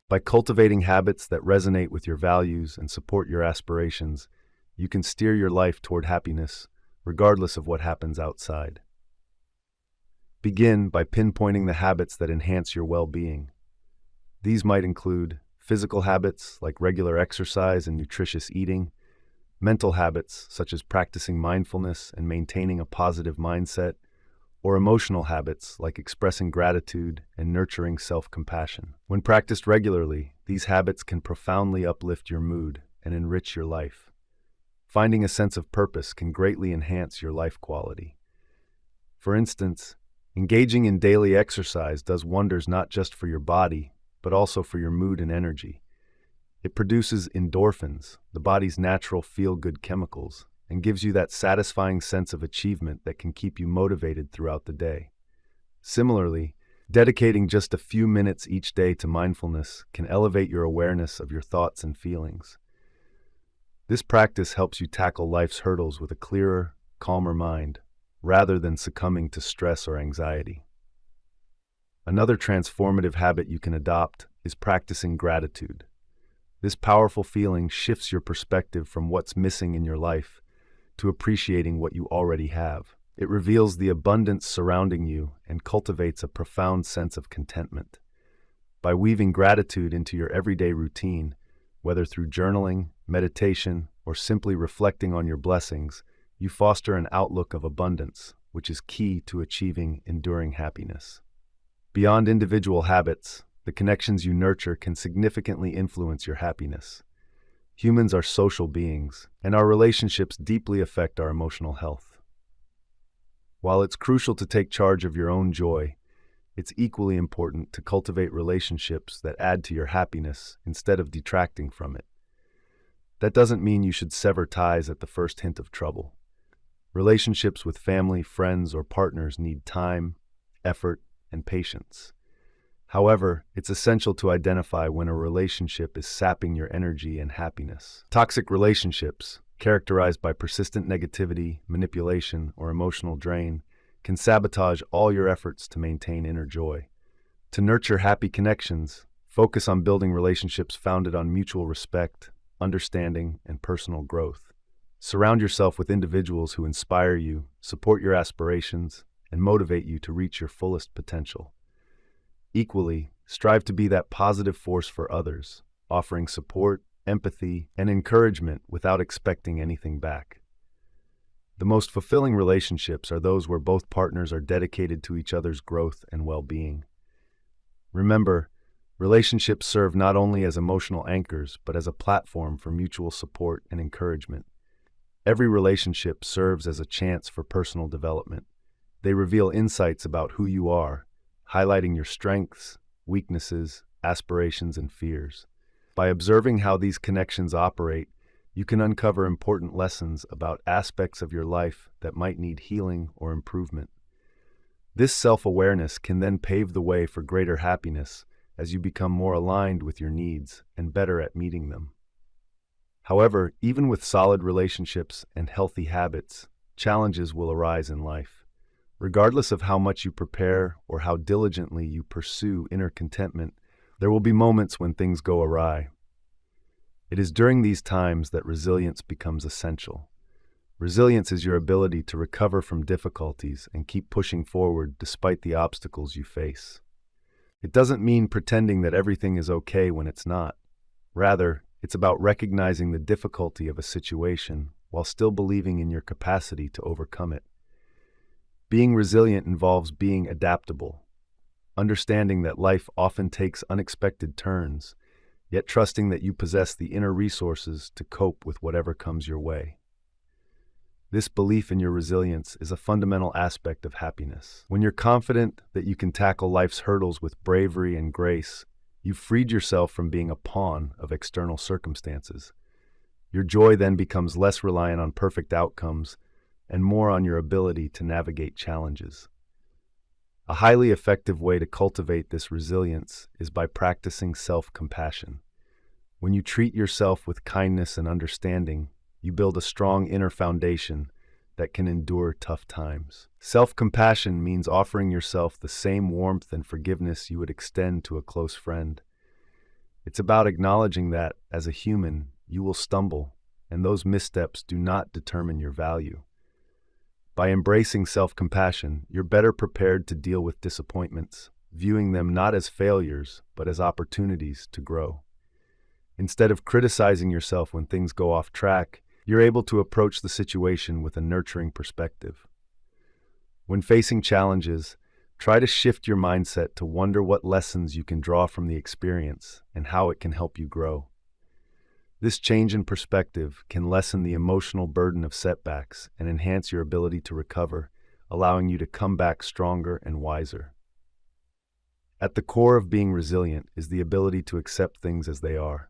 By cultivating habits that resonate with your values and support your aspirations, you can steer your life toward happiness, regardless of what happens outside. Begin by pinpointing the habits that enhance your well-being. These might include physical habits like regular exercise and nutritious eating, mental habits such as practicing mindfulness and maintaining a positive mindset, or emotional habits like expressing gratitude and nurturing self-compassion. When practiced regularly, these habits can profoundly uplift your mood and enrich your life. Finding a sense of purpose can greatly enhance your life quality. For instance, engaging in daily exercise does wonders not just for your body, but also for your mood and energy. It produces endorphins, the body's natural feel-good chemicals, and gives you that satisfying sense of achievement that can keep you motivated throughout the day. Similarly, dedicating just a few minutes each day to mindfulness can elevate your awareness of your thoughts and feelings. This practice helps you tackle life's hurdles with a clearer, calmer mind, rather than succumbing to stress or anxiety. Another transformative habit you can adopt is practicing gratitude. This powerful feeling shifts your perspective from what's missing in your life to appreciating what you already have. It reveals the abundance surrounding you and cultivates a profound sense of contentment. By weaving gratitude into your everyday routine, whether through journaling, meditation, or simply reflecting on your blessings, you foster an outlook of abundance, which is key to achieving enduring happiness. Beyond individual habits, the connections you nurture can significantly influence your happiness. Humans are social beings, and our relationships deeply affect our emotional health. While it's crucial to take charge of your own joy, it's equally important to cultivate relationships that add to your happiness instead of detracting from it. That doesn't mean you should sever ties at the first hint of trouble. Relationships with family, friends, or partners need time, effort, and patience. However, it's essential to identify when a relationship is sapping your energy and happiness. Toxic relationships, characterized by persistent negativity, manipulation, or emotional drain, can sabotage all your efforts to maintain inner joy. To nurture happy connections, focus on building relationships founded on mutual respect, understanding, and personal growth. Surround yourself with individuals who inspire you, support your aspirations, and motivate you to reach your fullest potential. Equally, strive to be that positive force for others, offering support, empathy, and encouragement without expecting anything back. The most fulfilling relationships are those where both partners are dedicated to each other's growth and well-being. Remember, relationships serve not only as emotional anchors, but as a platform for mutual support and encouragement. Every relationship serves as a chance for personal development. They reveal insights about who you are, highlighting your strengths, weaknesses, aspirations, and fears. By observing how these connections operate, you can uncover important lessons about aspects of your life that might need healing or improvement. This self-awareness can then pave the way for greater happiness as you become more aligned with your needs and better at meeting them. However, even with solid relationships and healthy habits, challenges will arise in life. Regardless of how much you prepare or how diligently you pursue inner contentment, there will be moments when things go awry. It is during these times that resilience becomes essential. Resilience is your ability to recover from difficulties and keep pushing forward despite the obstacles you face. It doesn't mean pretending that everything is okay when it's not. Rather, it's about recognizing the difficulty of a situation while still believing in your capacity to overcome it. Being resilient involves being adaptable, understanding that life often takes unexpected turns, yet trusting that you possess the inner resources to cope with whatever comes your way. This belief in your resilience is a fundamental aspect of happiness. When you're confident that you can tackle life's hurdles with bravery and grace, you've freed yourself from being a pawn of external circumstances. Your joy then becomes less reliant on perfect outcomes and more on your ability to navigate challenges. A highly effective way to cultivate this resilience is by practicing self-compassion. When you treat yourself with kindness and understanding, you build a strong inner foundation that can endure tough times. Self-compassion means offering yourself the same warmth and forgiveness you would extend to a close friend. It's about acknowledging that, as a human, you will stumble, and those missteps do not determine your value. By embracing self-compassion, you're better prepared to deal with disappointments, viewing them not as failures, but as opportunities to grow. Instead of criticizing yourself when things go off track, you're able to approach the situation with a nurturing perspective. When facing challenges, try to shift your mindset to wonder what lessons you can draw from the experience and how it can help you grow. This change in perspective can lessen the emotional burden of setbacks and enhance your ability to recover, allowing you to come back stronger and wiser. At the core of being resilient is the ability to accept things as they are.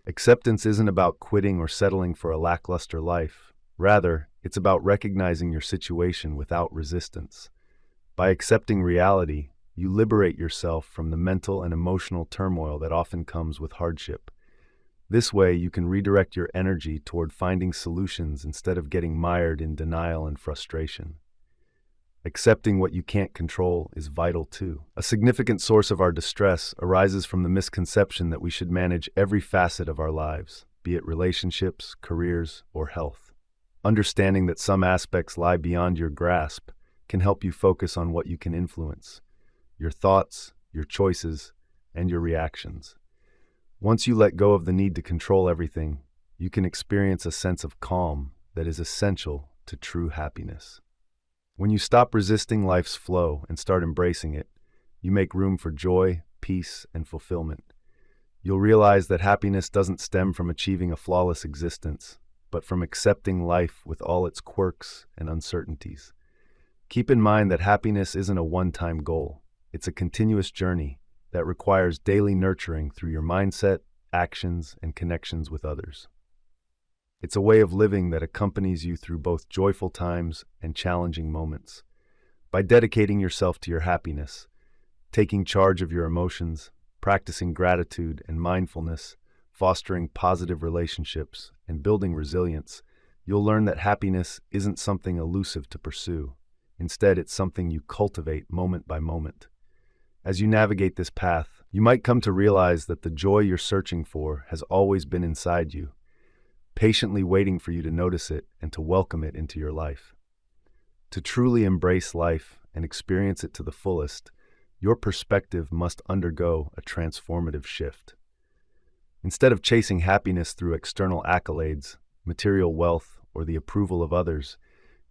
Acceptance isn't about quitting or settling for a lackluster life. Rather, it's about recognizing your situation without resistance. By accepting reality, you liberate yourself from the mental and emotional turmoil that often comes with hardship. This way, you can redirect your energy toward finding solutions instead of getting mired in denial and frustration. Accepting what you can't control is vital too. A significant source of our distress arises from the misconception that we should manage every facet of our lives, be it relationships, careers, or health. Understanding that some aspects lie beyond your grasp can help you focus on what you can influence: your thoughts, your choices, and your reactions. Once you let go of the need to control everything, you can experience a sense of calm that is essential to true happiness. When you stop resisting life's flow and start embracing it, you make room for joy, peace, and fulfillment. You'll realize that happiness doesn't stem from achieving a flawless existence, but from accepting life with all its quirks and uncertainties. Keep in mind that happiness isn't a one-time goal. It's a continuous journey that requires daily nurturing through your mindset, actions, and connections with others. It's a way of living that accompanies you through both joyful times and challenging moments. By dedicating yourself to your happiness, taking charge of your emotions, practicing gratitude and mindfulness, fostering positive relationships, and building resilience, you'll learn that happiness isn't something elusive to pursue. Instead, it's something you cultivate moment by moment. As you navigate this path, you might come to realize that the joy you're searching for has always been inside you, patiently waiting for you to notice it and to welcome it into your life. To truly embrace life and experience it to the fullest, your perspective must undergo a transformative shift. Instead of chasing happiness through external accolades, material wealth, or the approval of others,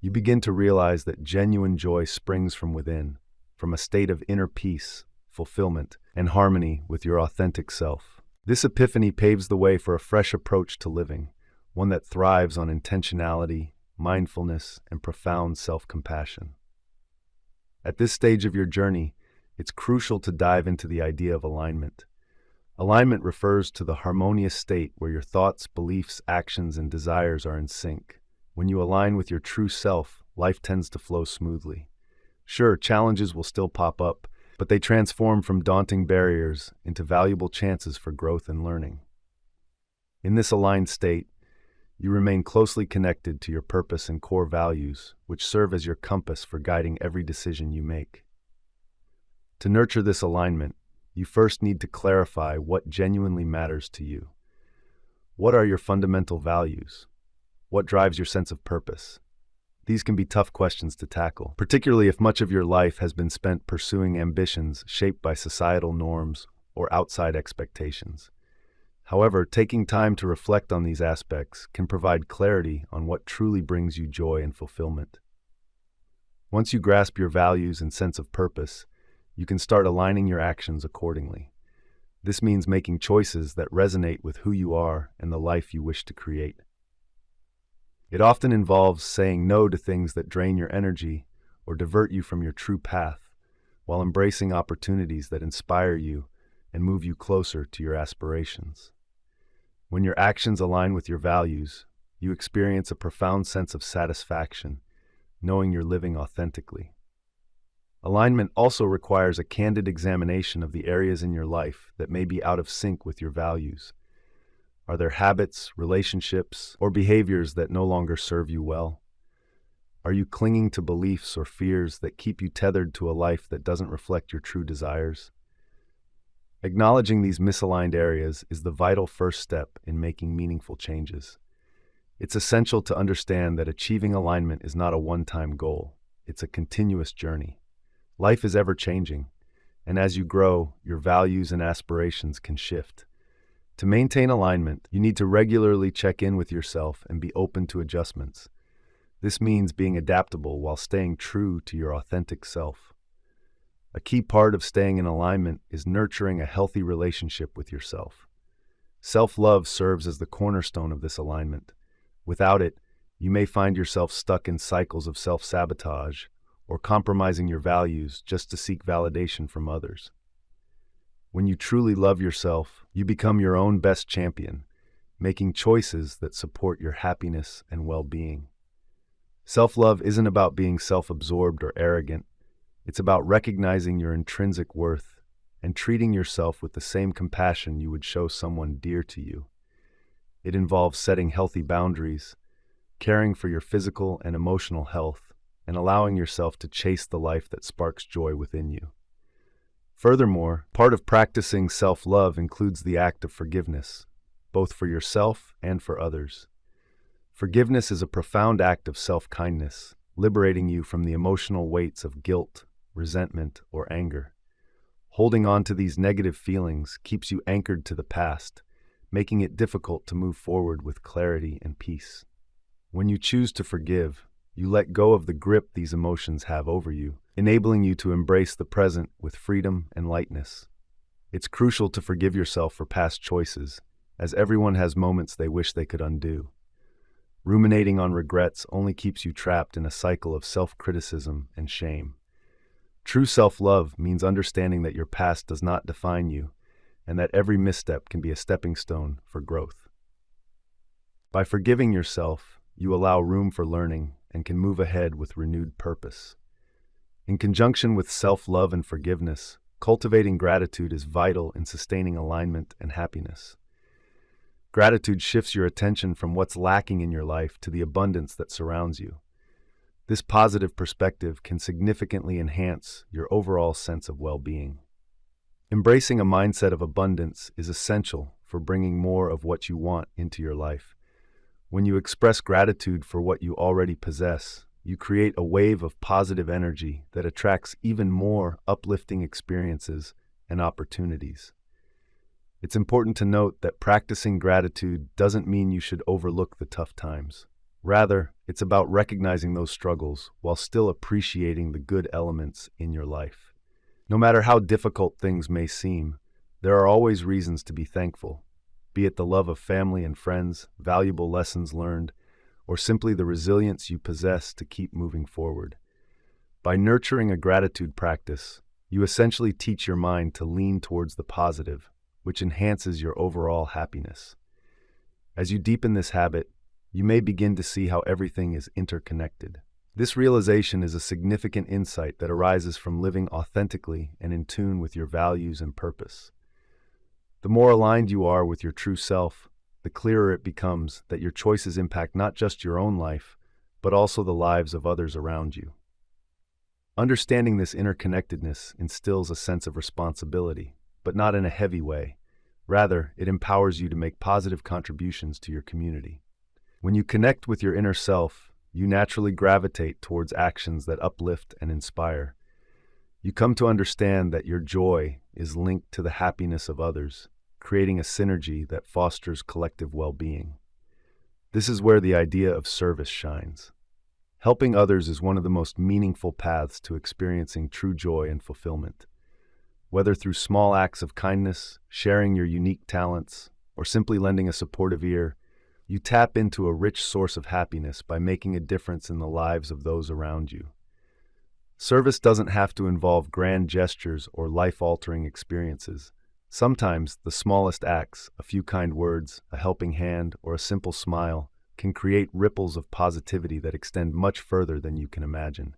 you begin to realize that genuine joy springs from within, from a state of inner peace, fulfillment, and harmony with your authentic self. This epiphany paves the way for a fresh approach to living, one that thrives on intentionality, mindfulness, and profound self-compassion. At this stage of your journey, it's crucial to dive into the idea of alignment. Alignment refers to the harmonious state where your thoughts, beliefs, actions, and desires are in sync. When you align with your true self, life tends to flow smoothly. Sure, challenges will still pop up, but they transform from daunting barriers into valuable chances for growth and learning. In this aligned state, you remain closely connected to your purpose and core values, which serve as your compass for guiding every decision you make. To nurture this alignment, you first need to clarify what genuinely matters to you. What are your fundamental values? What drives your sense of purpose? These can be tough questions to tackle, particularly if much of your life has been spent pursuing ambitions shaped by societal norms or outside expectations. However, taking time to reflect on these aspects can provide clarity on what truly brings you joy and fulfillment. Once you grasp your values and sense of purpose, you can start aligning your actions accordingly. This means making choices that resonate with who you are and the life you wish to create. It often involves saying no to things that drain your energy or divert you from your true path, while embracing opportunities that inspire you and move you closer to your aspirations. When your actions align with your values, you experience a profound sense of satisfaction, knowing you're living authentically. Alignment also requires a candid examination of the areas in your life that may be out of sync with your values. Are there habits, relationships, or behaviors that no longer serve you well? Are you clinging to beliefs or fears that keep you tethered to a life that doesn't reflect your true desires? Acknowledging these misaligned areas is the vital first step in making meaningful changes. It's essential to understand that achieving alignment is not a one-time goal. It's a continuous journey. Life is ever-changing, and as you grow, your values and aspirations can shift. To maintain alignment, you need to regularly check in with yourself and be open to adjustments. This means being adaptable while staying true to your authentic self. A key part of staying in alignment is nurturing a healthy relationship with yourself. Self-love serves as the cornerstone of this alignment. Without it, you may find yourself stuck in cycles of self-sabotage or compromising your values just to seek validation from others. When you truly love yourself, you become your own best champion, making choices that support your happiness and well-being. Self-love isn't about being self-absorbed or arrogant. It's about recognizing your intrinsic worth and treating yourself with the same compassion you would show someone dear to you. It involves setting healthy boundaries, caring for your physical and emotional health, and allowing yourself to chase the life that sparks joy within you. Furthermore, part of practicing self-love includes the act of forgiveness, both for yourself and for others. Forgiveness is a profound act of self-kindness, liberating you from the emotional weights of guilt, resentment, or anger. Holding on to these negative feelings keeps you anchored to the past, making it difficult to move forward with clarity and peace. When you choose to forgive, you let go of the grip these emotions have over you, enabling you to embrace the present with freedom and lightness. It's crucial to forgive yourself for past choices, as everyone has moments they wish they could undo. Ruminating on regrets only keeps you trapped in a cycle of self-criticism and shame. True self-love means understanding that your past does not define you, and that every misstep can be a stepping stone for growth. By forgiving yourself, you allow room for learning and can move ahead with renewed purpose. In conjunction with self-love and forgiveness, cultivating gratitude is vital in sustaining alignment and happiness. Gratitude shifts your attention from what's lacking in your life to the abundance that surrounds you. This positive perspective can significantly enhance your overall sense of well-being. Embracing a mindset of abundance is essential for bringing more of what you want into your life. When you express gratitude for what you already possess, you create a wave of positive energy that attracts even more uplifting experiences and opportunities. It's important to note that practicing gratitude doesn't mean you should overlook the tough times. Rather, it's about recognizing those struggles while still appreciating the good elements in your life. No matter how difficult things may seem, there are always reasons to be thankful, be it the love of family and friends, valuable lessons learned, or simply the resilience you possess to keep moving forward. By nurturing a gratitude practice, you essentially teach your mind to lean towards the positive, which enhances your overall happiness. As you deepen this habit, you may begin to see how everything is interconnected. This realization is a significant insight that arises from living authentically and in tune with your values and purpose. The more aligned you are with your true self, the clearer it becomes that your choices impact not just your own life, but also the lives of others around you. Understanding this interconnectedness instills a sense of responsibility, but not in a heavy way. Rather, it empowers you to make positive contributions to your community. When you connect with your inner self, you naturally gravitate towards actions that uplift and inspire. You come to understand that your joy is linked to the happiness of others, creating a synergy that fosters collective well-being. This is where the idea of service shines. Helping others is one of the most meaningful paths to experiencing true joy and fulfillment. Whether through small acts of kindness, sharing your unique talents, or simply lending a supportive ear, You tap into a rich source of happiness by making a difference in the lives of those around you. Service doesn't have to involve grand gestures or life-altering experiences. Sometimes the smallest acts, a few kind words, a helping hand, or a simple smile, can create ripples of positivity that extend much further than you can imagine.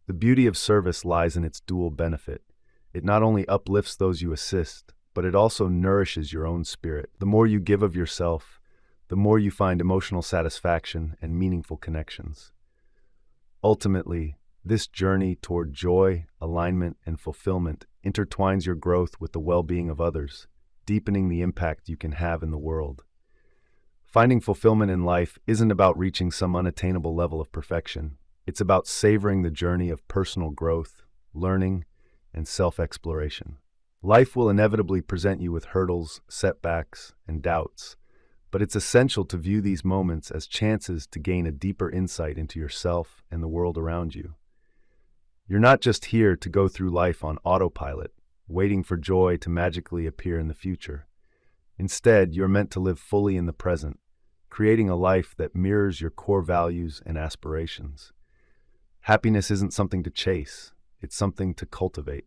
The beauty of service lies in its dual benefit. It not only uplifts those you assist, but it also nourishes your own spirit. The more you give of yourself, the more you find emotional satisfaction and meaningful connections. Ultimately, this journey toward joy, alignment, and fulfillment intertwines your growth with the well-being of others, deepening the impact you can have in the world. Finding fulfillment in life isn't about reaching some unattainable level of perfection. It's about savoring the journey of personal growth, learning, and self-exploration. Life will inevitably present you with hurdles, setbacks, and doubts, but it's essential to view these moments as chances to gain a deeper insight into yourself and the world around you. You're not just here to go through life on autopilot, waiting for joy to magically appear in the future. Instead, you're meant to live fully in the present, creating a life that mirrors your core values and aspirations. Happiness isn't something to chase, it's something to cultivate.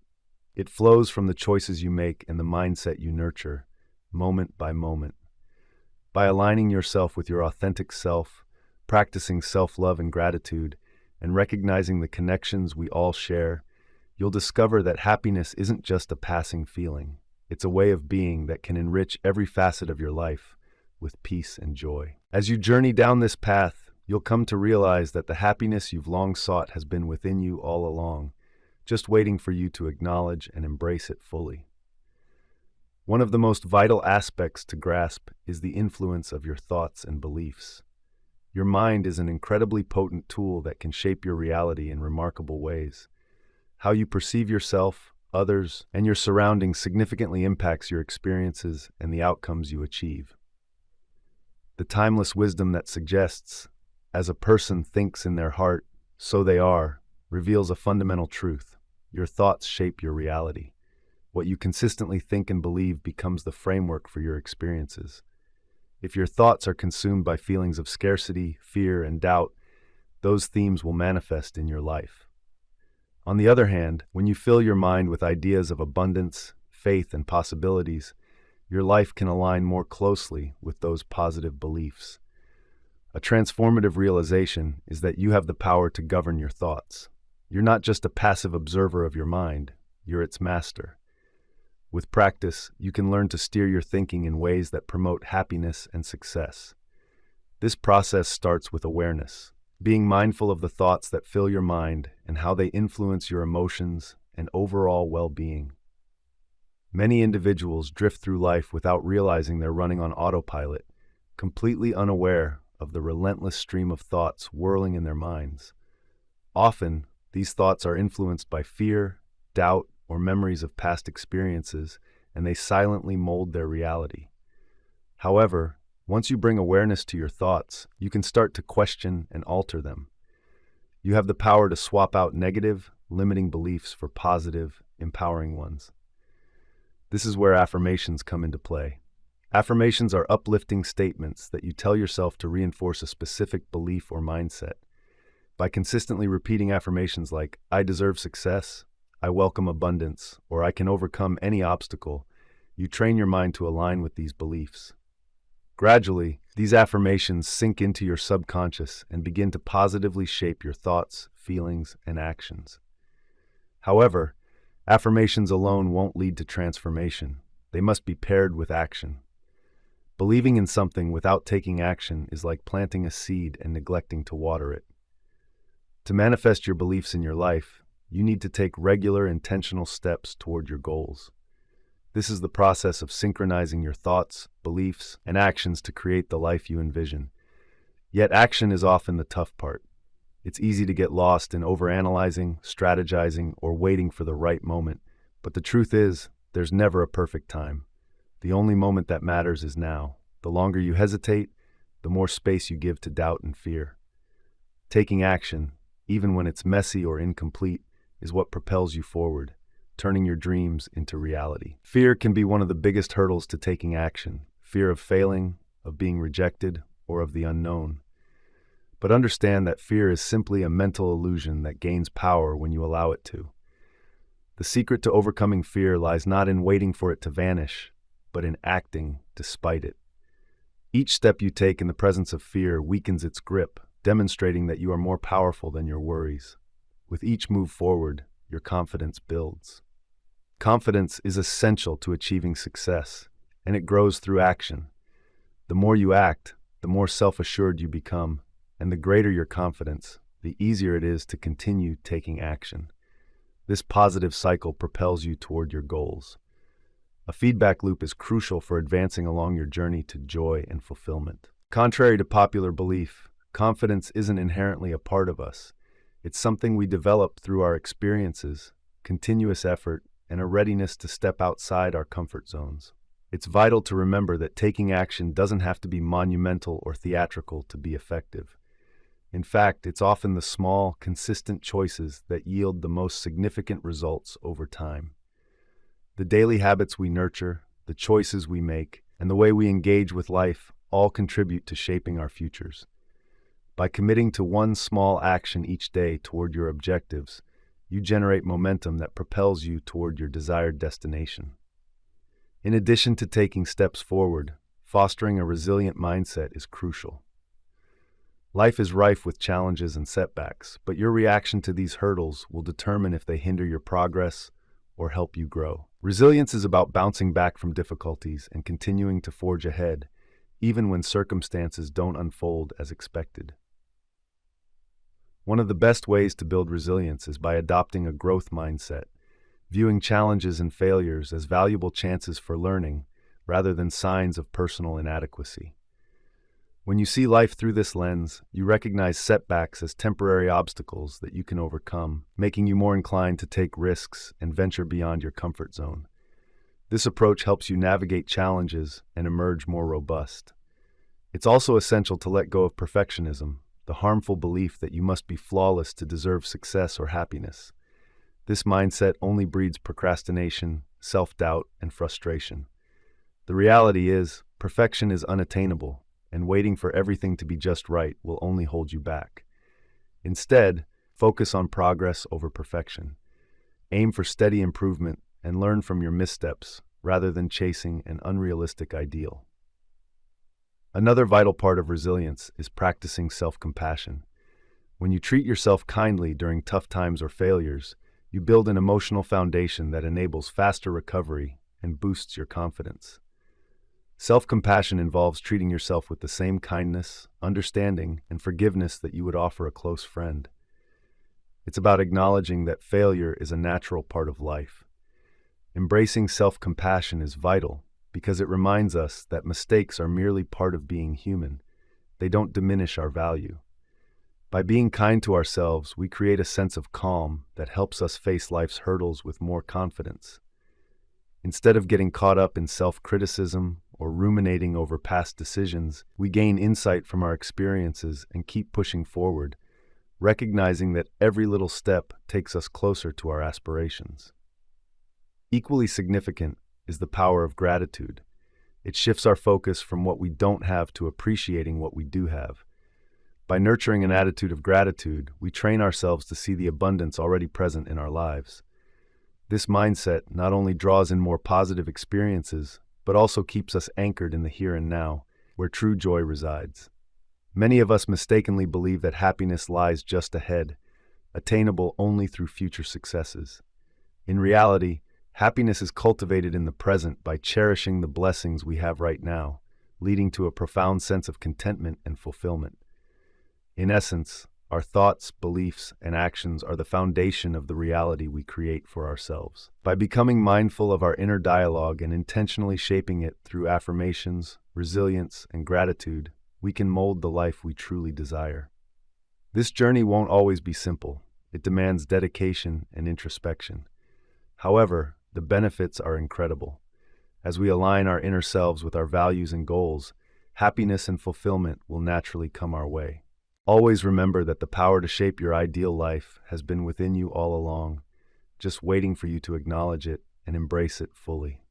It flows from the choices you make and the mindset you nurture, moment by moment. By aligning yourself with your authentic self, practicing self-love and gratitude, and recognizing the connections we all share, you'll discover that happiness isn't just a passing feeling. It's a way of being that can enrich every facet of your life with peace and joy. As you journey down this path, you'll come to realize that the happiness you've long sought has been within you all along, just waiting for you to acknowledge and embrace it fully. One of the most vital aspects to grasp is the influence of your thoughts and beliefs. Your mind is an incredibly potent tool that can shape your reality in remarkable ways. How you perceive yourself, others, and your surroundings significantly impacts your experiences and the outcomes you achieve. The timeless wisdom that suggests, as a person thinks in their heart, so they are, reveals a fundamental truth. Your thoughts shape your reality. What you consistently think and believe becomes the framework for your experiences. If your thoughts are consumed by feelings of scarcity, fear, and doubt, those themes will manifest in your life. On the other hand, when you fill your mind with ideas of abundance, faith, and possibilities, your life can align more closely with those positive beliefs. A transformative realization is that you have the power to govern your thoughts. You're not just a passive observer of your mind, you're its master. With practice, you can learn to steer your thinking in ways that promote happiness and success. This process starts with awareness, being mindful of the thoughts that fill your mind and how they influence your emotions and overall well-being. Many individuals drift through life without realizing they're running on autopilot, completely unaware of the relentless stream of thoughts whirling in their minds. Often, these thoughts are influenced by fear, doubt, or memories of past experiences, and they silently mold their reality. However, once you bring awareness to your thoughts, you can start to question and alter them. You have the power to swap out negative, limiting beliefs for positive, empowering ones. This is where affirmations come into play. Affirmations are uplifting statements that you tell yourself to reinforce a specific belief or mindset. By consistently repeating affirmations like, "I deserve success," "I welcome abundance," or "I can overcome any obstacle," you train your mind to align with these beliefs. Gradually, these affirmations sink into your subconscious and begin to positively shape your thoughts, feelings, and actions. However, affirmations alone won't lead to transformation. They must be paired with action. Believing in something without taking action is like planting a seed and neglecting to water it. To manifest your beliefs in your life, you need to take regular, intentional steps toward your goals. This is the process of synchronizing your thoughts, beliefs, and actions to create the life you envision. Yet action is often the tough part. It's easy to get lost in overanalyzing, strategizing, or waiting for the right moment. But the truth is, there's never a perfect time. The only moment that matters is now. The longer you hesitate, the more space you give to doubt and fear. Taking action, even when it's messy or incomplete, is what propels you forward, turning your dreams into reality. Fear can be one of the biggest hurdles to taking action. Fear of failing, of being rejected, or of the unknown. But understand that fear is simply a mental illusion that gains power when you allow it to. The secret to overcoming fear lies not in waiting for it to vanish, but in acting despite it. Each step you take in the presence of fear weakens its grip, demonstrating that you are more powerful than your worries. With each move forward, your confidence builds. Confidence is essential to achieving success, and it grows through action. The more you act, the more self-assured you become, and the greater your confidence, the easier it is to continue taking action. This positive cycle propels you toward your goals. A feedback loop is crucial for advancing along your journey to joy and fulfillment. Contrary to popular belief, confidence isn't inherently a part of us. It's something we develop through our experiences, continuous effort, and a readiness to step outside our comfort zones. It's vital to remember that taking action doesn't have to be monumental or theatrical to be effective. In fact, it's often the small, consistent choices that yield the most significant results over time. The daily habits we nurture, the choices we make, and the way we engage with life all contribute to shaping our futures. By committing to one small action each day toward your objectives, you generate momentum that propels you toward your desired destination. In addition to taking steps forward, fostering a resilient mindset is crucial. Life is rife with challenges and setbacks, but your reaction to these hurdles will determine if they hinder your progress or help you grow. Resilience is about bouncing back from difficulties and continuing to forge ahead, even when circumstances don't unfold as expected. One of the best ways to build resilience is by adopting a growth mindset, viewing challenges and failures as valuable chances for learning rather than signs of personal inadequacy. When you see life through this lens, you recognize setbacks as temporary obstacles that you can overcome, making you more inclined to take risks and venture beyond your comfort zone. This approach helps you navigate challenges and emerge more robust. It's also essential to let go of perfectionism, the harmful belief that you must be flawless to deserve success or happiness. This mindset only breeds procrastination, self-doubt, and frustration. The reality is, perfection is unattainable, and waiting for everything to be just right will only hold you back. Instead, focus on progress over perfection. Aim for steady improvement and learn from your missteps rather than chasing an unrealistic ideal. Another vital part of resilience is practicing self-compassion. When you treat yourself kindly during tough times or failures, you build an emotional foundation that enables faster recovery and boosts your confidence. Self-compassion involves treating yourself with the same kindness, understanding, and forgiveness that you would offer a close friend. It's about acknowledging that failure is a natural part of life. Embracing self-compassion is vital because it reminds us that mistakes are merely part of being human. They don't diminish our value. By being kind to ourselves, we create a sense of calm that helps us face life's hurdles with more confidence. Instead of getting caught up in self-criticism or ruminating over past decisions, we gain insight from our experiences and keep pushing forward, recognizing that every little step takes us closer to our aspirations. Equally significant is the power of gratitude. It shifts our focus from what we don't have to appreciating what we do have. By nurturing an attitude of gratitude, we train ourselves to see the abundance already present in our lives. This mindset not only draws in more positive experiences, but also keeps us anchored in the here and now, where true joy resides. Many of us mistakenly believe that happiness lies just ahead, attainable only through future successes. In reality, happiness is cultivated in the present by cherishing the blessings we have right now, leading to a profound sense of contentment and fulfillment. In essence, our thoughts, beliefs, and actions are the foundation of the reality we create for ourselves. By becoming mindful of our inner dialogue and intentionally shaping it through affirmations, resilience, and gratitude, we can mold the life we truly desire. This journey won't always be simple. It demands dedication and introspection. However, the benefits are incredible. As we align our inner selves with our values and goals, happiness and fulfillment will naturally come our way. Always remember that the power to shape your ideal life has been within you all along, just waiting for you to acknowledge it and embrace it fully.